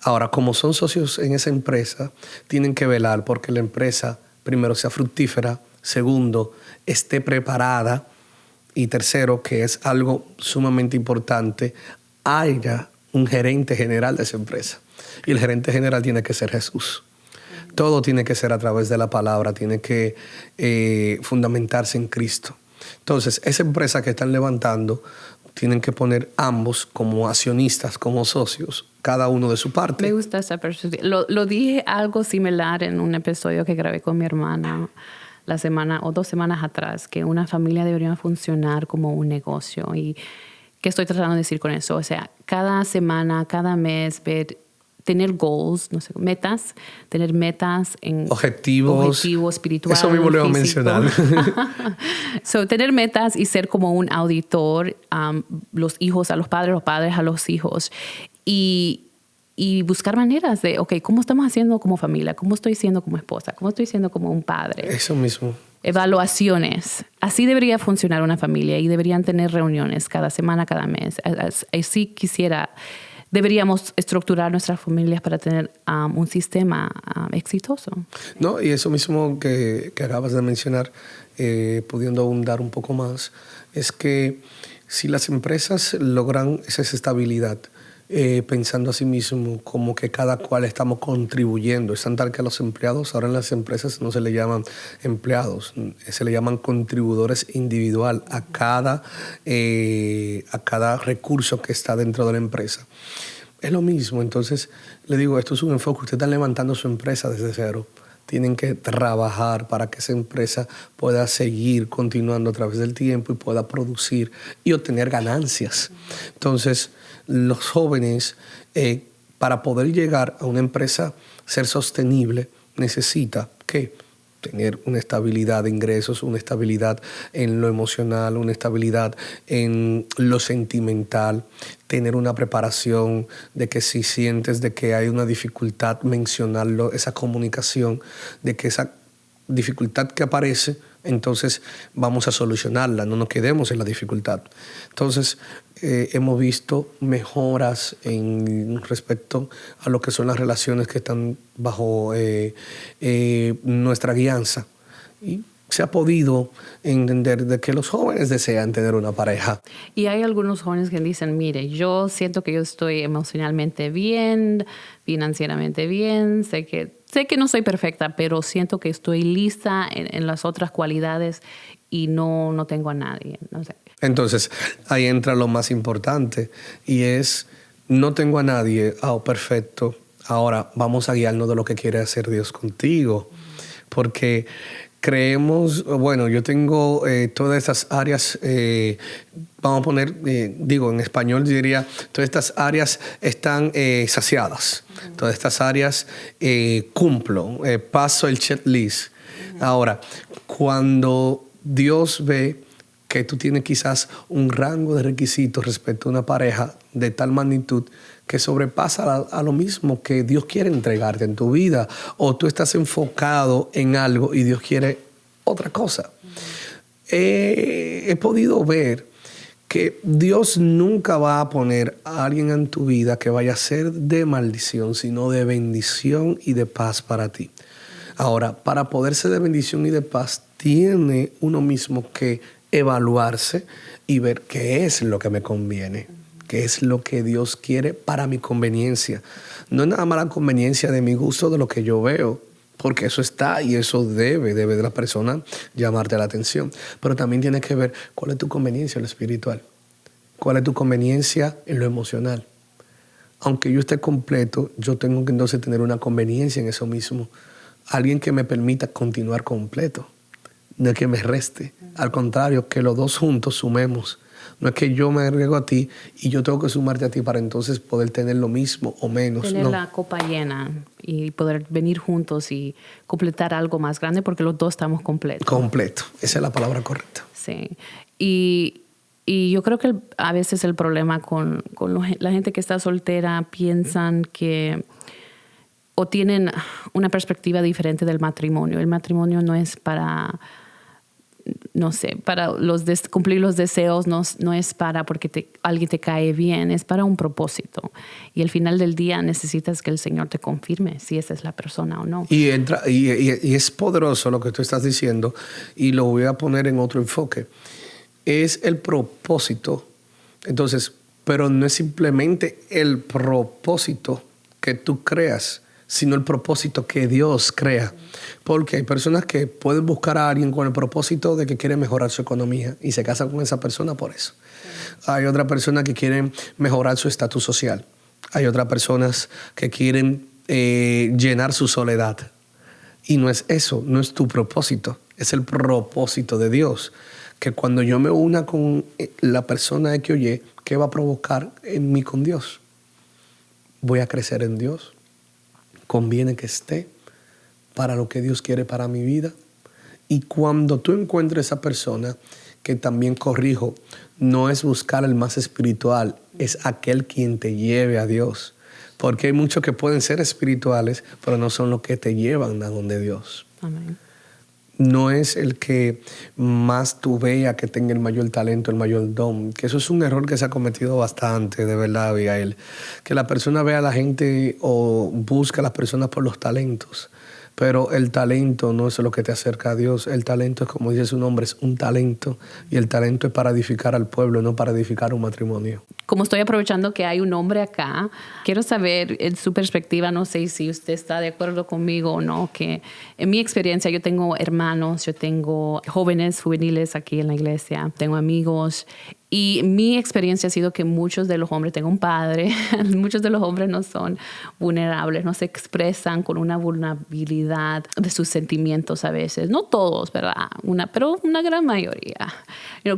Ahora, como son socios en esa empresa, tienen que velar porque la empresa, primero, sea fructífera, segundo, esté preparada y tercero, que es algo sumamente importante, haya un gerente general de esa empresa. Y el gerente general tiene que ser Jesús. Todo tiene que ser a través de la palabra, tiene que fundamentarse en Cristo. Entonces, esa empresa que están levantando, tienen que poner ambos como accionistas, como socios, cada uno de su parte. Me gusta esa perspectiva. Lo dije algo similar en un episodio que grabé con mi hermana la semana o 2 semanas atrás, que una familia debería funcionar como un negocio. ¿Y qué estoy tratando de decir con eso? O sea, cada semana, cada mes, tener goals, no sé, metas, tener metas en objetivos espirituales. Eso mismo le voy a mencionar. Tener metas y ser como un auditor, los hijos a los padres a los hijos. Y buscar maneras de, ¿cómo estamos haciendo como familia? ¿Cómo estoy siendo como esposa? ¿Cómo estoy siendo como un padre? Eso mismo. Evaluaciones. Así debería funcionar una familia y deberían tener reuniones cada semana, cada mes. Así deberíamos estructurar nuestras familias para tener un sistema exitoso. No, y eso mismo que acabas de mencionar, pudiendo abundar un poco más, es que si las empresas logran esa estabilidad, pensando a sí mismo como que cada cual estamos contribuyendo. Es tan tal que a los empleados ahora en las empresas no se le llaman empleados, se le llaman contribuidores individual a cada recurso que está dentro de la empresa. Es lo mismo. Entonces, le digo, esto es un enfoque. Usted está levantando su empresa desde cero. tienen que trabajar para que esa empresa pueda seguir continuando a través del tiempo y pueda producir y obtener ganancias. Entonces, los jóvenes, para poder llegar a una empresa, ser sostenible, necesita que tener una estabilidad de ingresos, una estabilidad en lo emocional, una estabilidad en lo sentimental, tener una preparación de que si sientes de que hay una dificultad, mencionarlo, esa comunicación, de que esa dificultad que aparece, entonces vamos a solucionarla, no nos quedemos en la dificultad. Entonces, hemos visto mejoras en respecto a lo que son las relaciones que están bajo nuestra guianza. Y se ha podido entender de que los jóvenes desean tener una pareja. Y hay algunos jóvenes que dicen, mire, yo siento que yo estoy emocionalmente bien, financieramente bien, sé que no soy perfecta, pero siento que estoy lista en las otras cualidades y no tengo a nadie, no sé. Entonces, ahí entra lo más importante y es, no tengo a nadie, perfecto, ahora vamos a guiarnos de lo que quiere hacer Dios contigo, porque creemos, bueno, yo tengo todas estas áreas, vamos a poner, en español diría, todas estas áreas están saciadas, todas estas áreas cumplo, paso el checklist. Ahora, cuando Dios ve que tú tienes quizás un rango de requisitos respecto a una pareja de tal magnitud que sobrepasa a lo mismo que Dios quiere entregarte en tu vida, o tú estás enfocado en algo y Dios quiere otra cosa. He podido ver que Dios nunca va a poner a alguien en tu vida que vaya a ser de maldición, sino de bendición y de paz para ti. Ahora, para poder ser de bendición y de paz, tiene uno mismo que evaluarse y ver qué es lo que me conviene, qué es lo que Dios quiere para mi conveniencia. No es nada más la conveniencia de mi gusto, de lo que yo veo, porque eso está y eso debe de la persona llamarte la atención. Pero también tienes que ver cuál es tu conveniencia en lo espiritual, cuál es tu conveniencia en lo emocional. Aunque yo esté completo, yo tengo que entonces tener una conveniencia en eso mismo. Alguien que me permita continuar completo. No es que me reste. Al contrario, que los dos juntos sumemos. No es que yo me agrego a ti y yo tengo que sumarte a ti para entonces poder tener lo mismo o menos. Tener la copa llena y poder venir juntos y completar algo más grande porque los dos estamos completos. Completo. Esa es la palabra correcta. Sí. Y yo creo que a veces el problema con la gente que está soltera piensan que o tienen una perspectiva diferente del matrimonio. El matrimonio no es para, no sé, para cumplir los deseos, no es para porque alguien te cae bien, es para un propósito. Y al final del día necesitas que el Señor te confirme si esa es la persona o no. Y es poderoso lo que tú estás diciendo, y lo voy a poner en otro enfoque. Es el propósito. Entonces, pero no es simplemente el propósito que tú creas, sino el propósito que Dios crea. Porque hay personas que pueden buscar a alguien con el propósito de que quiere mejorar su economía y se casan con esa persona por eso. Sí. Hay otras personas que quieren mejorar su estatus social. Hay otras personas que quieren llenar su soledad. Y no es eso, no es tu propósito, es el propósito de Dios. Que cuando yo me una con la persona que oye, ¿qué va a provocar en mí con Dios? Voy a crecer en Dios. Conviene que esté para lo que Dios quiere para mi vida. Y cuando tú encuentres esa persona, que también corrijo, no es buscar el más espiritual, es aquel quien te lleve a Dios. Porque hay muchos que pueden ser espirituales, pero no son los que te llevan a donde Dios. Amén. No es el que más tú veas que tenga el mayor talento, el mayor don. Que eso es un error que se ha cometido bastante, de verdad, Abigail. Que la persona vea a la gente o busca a las personas por los talentos. Pero el talento no es lo que te acerca a Dios. El talento es, como dice su nombre, es un talento. Y el talento es para edificar al pueblo, no para edificar un matrimonio. Como estoy aprovechando que hay un hombre acá, quiero saber en su perspectiva, no sé si usted está de acuerdo conmigo o no, que en mi experiencia yo tengo hermanos, yo tengo jóvenes juveniles aquí en la iglesia, tengo amigos Y mi experiencia ha sido que muchos de los hombres, tengo un padre, muchos de los hombres no son vulnerables, no se expresan con una vulnerabilidad de sus sentimientos a veces. No todos, ¿verdad? Pero una gran mayoría.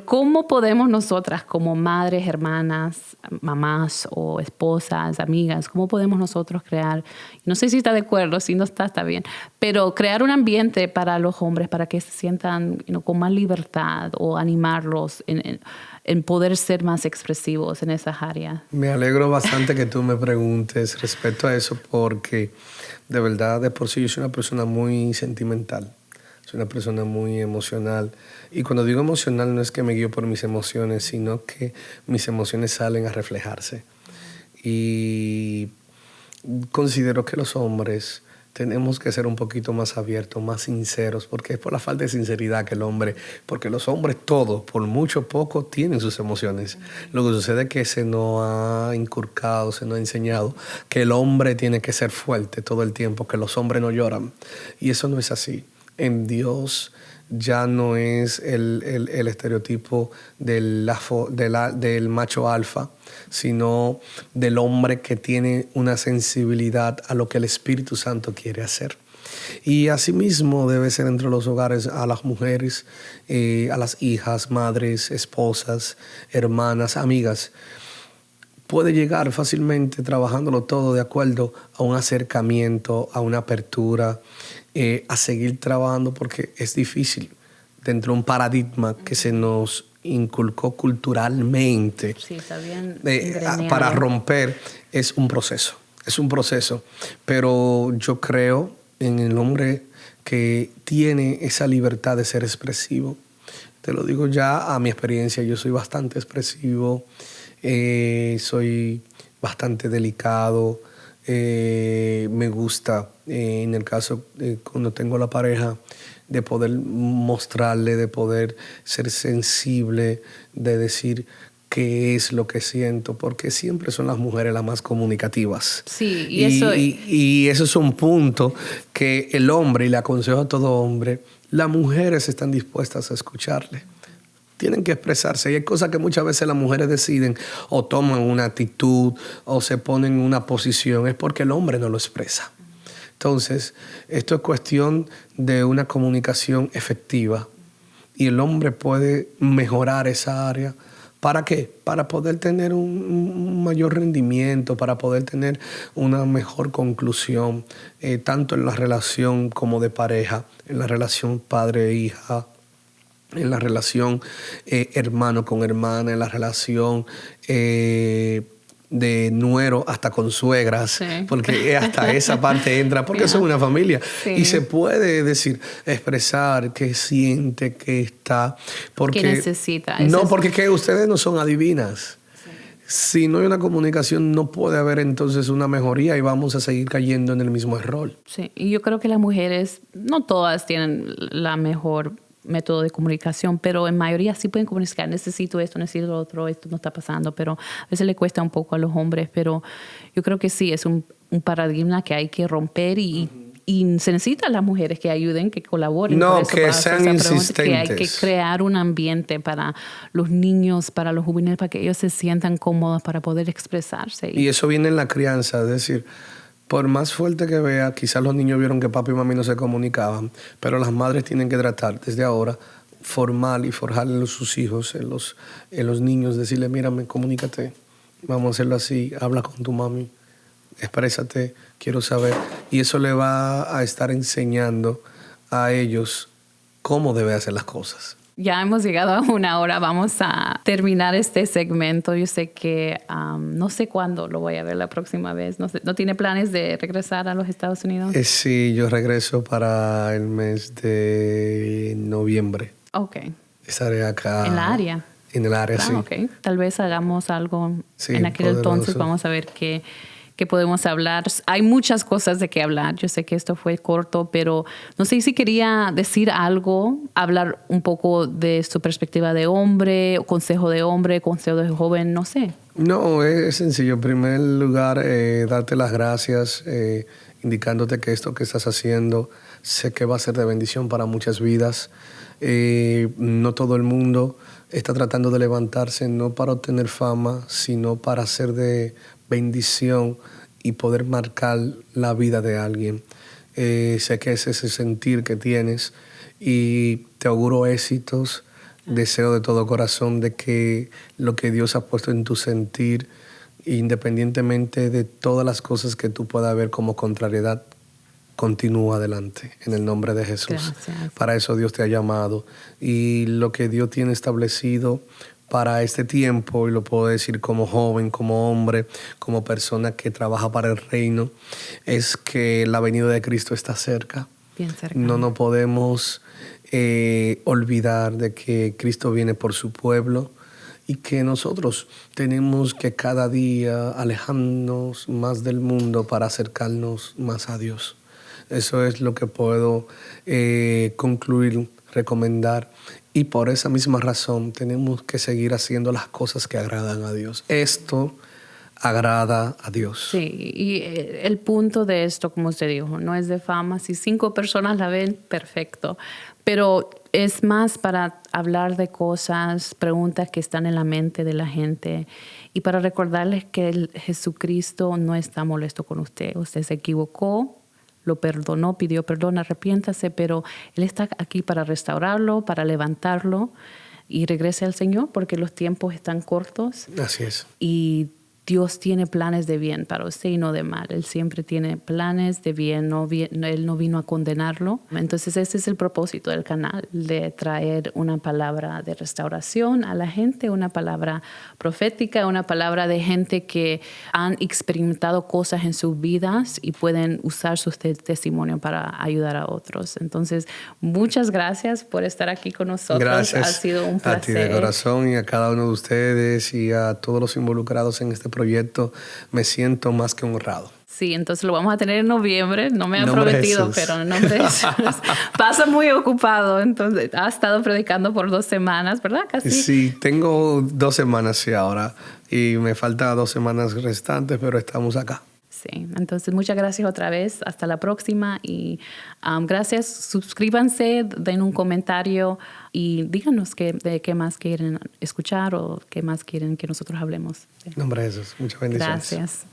¿Cómo podemos nosotras como madres, hermanas, mamás o esposas, amigas, cómo podemos nosotros crear, no sé si está de acuerdo, si no está bien, pero crear un ambiente para los hombres para que se sientan con más libertad o animarlos en poder ser más expresivos en esas áreas? Me alegro bastante que tú me preguntes respecto a eso porque de verdad de por sí yo soy una persona muy sentimental. Soy una persona muy emocional. Y cuando digo emocional no es que me guío por mis emociones, sino que mis emociones salen a reflejarse. Y considero que los hombres tenemos que ser un poquito más abiertos, más sinceros, porque es por la falta de sinceridad que el hombre, porque los hombres todos, por mucho o poco, tienen sus emociones. Lo que sucede es que se nos ha inculcado, se nos ha enseñado que el hombre tiene que ser fuerte todo el tiempo, que los hombres no lloran. Y eso no es así. En Dios ya no es el estereotipo del macho alfa, sino del hombre que tiene una sensibilidad a lo que el Espíritu Santo quiere hacer. Y asimismo debe ser entre los hogares a las mujeres, a las hijas, madres, esposas, hermanas, amigas. Puede llegar fácilmente trabajándolo todo de acuerdo a un acercamiento, a una apertura, a seguir trabajando porque es difícil dentro de un paradigma que se nos inculcó culturalmente. Sí, está bien para romper es un proceso, pero yo creo en el hombre que tiene esa libertad de ser expresivo. Te lo digo ya a mi experiencia, yo soy bastante expresivo, soy bastante delicado, me gusta, en el caso cuando tengo la pareja, de poder mostrarle, de poder ser sensible, de decir qué es lo que siento, porque siempre son las mujeres las más comunicativas. Sí, y eso es un punto que el hombre, y le aconsejo a todo hombre, las mujeres están dispuestas a escucharle. Tienen que expresarse. Y hay cosas que muchas veces las mujeres deciden o toman una actitud o se ponen en una posición. Es porque el hombre no lo expresa. Entonces, esto es cuestión de una comunicación efectiva. Y el hombre puede mejorar esa área. ¿Para qué? Para poder tener un mayor rendimiento, para poder tener una mejor conclusión, tanto en la relación como de pareja, en la relación padre-hija, en la relación hermano con hermana, en la relación de nuero hasta con suegras, sí. Porque hasta esa parte entra, porque eso es una familia. Sí. Y se puede decir, expresar qué siente, qué está. Porque, ¿qué necesita? No, porque que ustedes no son adivinas. Sí. Si no hay una comunicación, no puede haber entonces una mejoría y vamos a seguir cayendo en el mismo error. Sí, y yo creo que las mujeres, no todas tienen la mejor método de comunicación, pero en mayoría sí pueden comunicar, necesito esto, necesito lo otro, esto no está pasando, pero a veces le cuesta un poco a los hombres, pero yo creo que sí, es un paradigma que hay que romper y se necesitan las mujeres que ayuden, que colaboren. No, que sean insistentes. Que hay que crear un ambiente para los niños, para los juveniles, para que ellos se sientan cómodos para poder expresarse. Y eso viene en la crianza, es decir, por más fuerte que vea, quizás los niños vieron que papi y mami no se comunicaban, pero las madres tienen que tratar desde ahora, formar y forjar en sus hijos, en los niños, decirle, mírame, comunícate, vamos a hacerlo así, habla con tu mami, exprésate, quiero saber. Y eso le va a estar enseñando a ellos cómo debe hacer las cosas. Ya hemos llegado a 1 hora, vamos a terminar este segmento. Yo sé que no sé cuándo lo voy a ver la próxima vez. ¿No tiene planes de regresar a los Estados Unidos? Sí, yo regreso para el mes de noviembre. Ok. Estaré acá. ¿En la área? En el área, sí. Okay. Tal vez hagamos algo en aquel entonces. Vamos a ver qué podemos hablar. Hay muchas cosas de qué hablar. Yo sé que esto fue corto, pero no sé si quería decir algo, hablar un poco de su perspectiva de hombre, consejo de joven, no sé. No, es sencillo. En primer lugar, darte las gracias, indicándote que esto que estás haciendo sé que va a ser de bendición para muchas vidas. No todo el mundo está tratando de levantarse no para obtener fama, sino para ser de bendición y poder marcar la vida de alguien. Sé que es ese sentir que tienes y te auguro éxitos. Deseo de todo corazón de que lo que Dios ha puesto en tu sentir, independientemente de todas las cosas que tú puedas ver como contrariedad, continúa adelante en el nombre de Jesús. Gracias. Para eso Dios te ha llamado. Y lo que Dios tiene establecido para este tiempo, y lo puedo decir como joven, como hombre, como persona que trabaja para el reino, es que la venida de Cristo está cerca. Bien cerca. No nos podemos olvidar de que Cristo viene por su pueblo y que nosotros tenemos que cada día alejarnos más del mundo para acercarnos más a Dios. Eso es lo que puedo concluir, recomendar. Y por esa misma razón tenemos que seguir haciendo las cosas que agradan a Dios. Esto agrada a Dios. Sí, y el punto de esto, como usted dijo, no es de fama. Si 5 personas la ven, perfecto. Pero es más para hablar de cosas, preguntas que están en la mente de la gente y para recordarles que Jesucristo no está molesto con usted. Usted se equivocó, lo perdonó, pidió perdón, arrepiéntase, pero Él está aquí para restaurarlo, para levantarlo y regrese al Señor porque los tiempos están cortos. Así es. Y Dios tiene planes de bien para usted y no de mal. Él siempre tiene planes de bien, Él no vino a condenarlo. Entonces ese es el propósito del canal, de traer una palabra de restauración a la gente, una palabra profética, una palabra de gente que han experimentado cosas en sus vidas y pueden usar su testimonio para ayudar a otros. Entonces, muchas gracias por estar aquí con nosotros. Gracias. Ha sido un placer. A ti de corazón y a cada uno de ustedes y a todos los involucrados en este proyecto. Me siento más que honrado. Sí, entonces lo vamos a tener en noviembre. No me han Nombre prometido, Jesús. pero en nombre de Jesús. Pasa muy ocupado, entonces ha estado predicando por 2 semanas, ¿verdad? Casi. Sí, tengo 2 semanas sí, ahora y me faltan 2 semanas restantes, pero estamos acá. Sí, entonces muchas gracias otra vez. Hasta la próxima y gracias. Suscríbanse, den un comentario y díganos de qué más quieren escuchar o qué más quieren que nosotros hablemos. Sí. En nombre de Jesús. Muchas bendiciones. Gracias.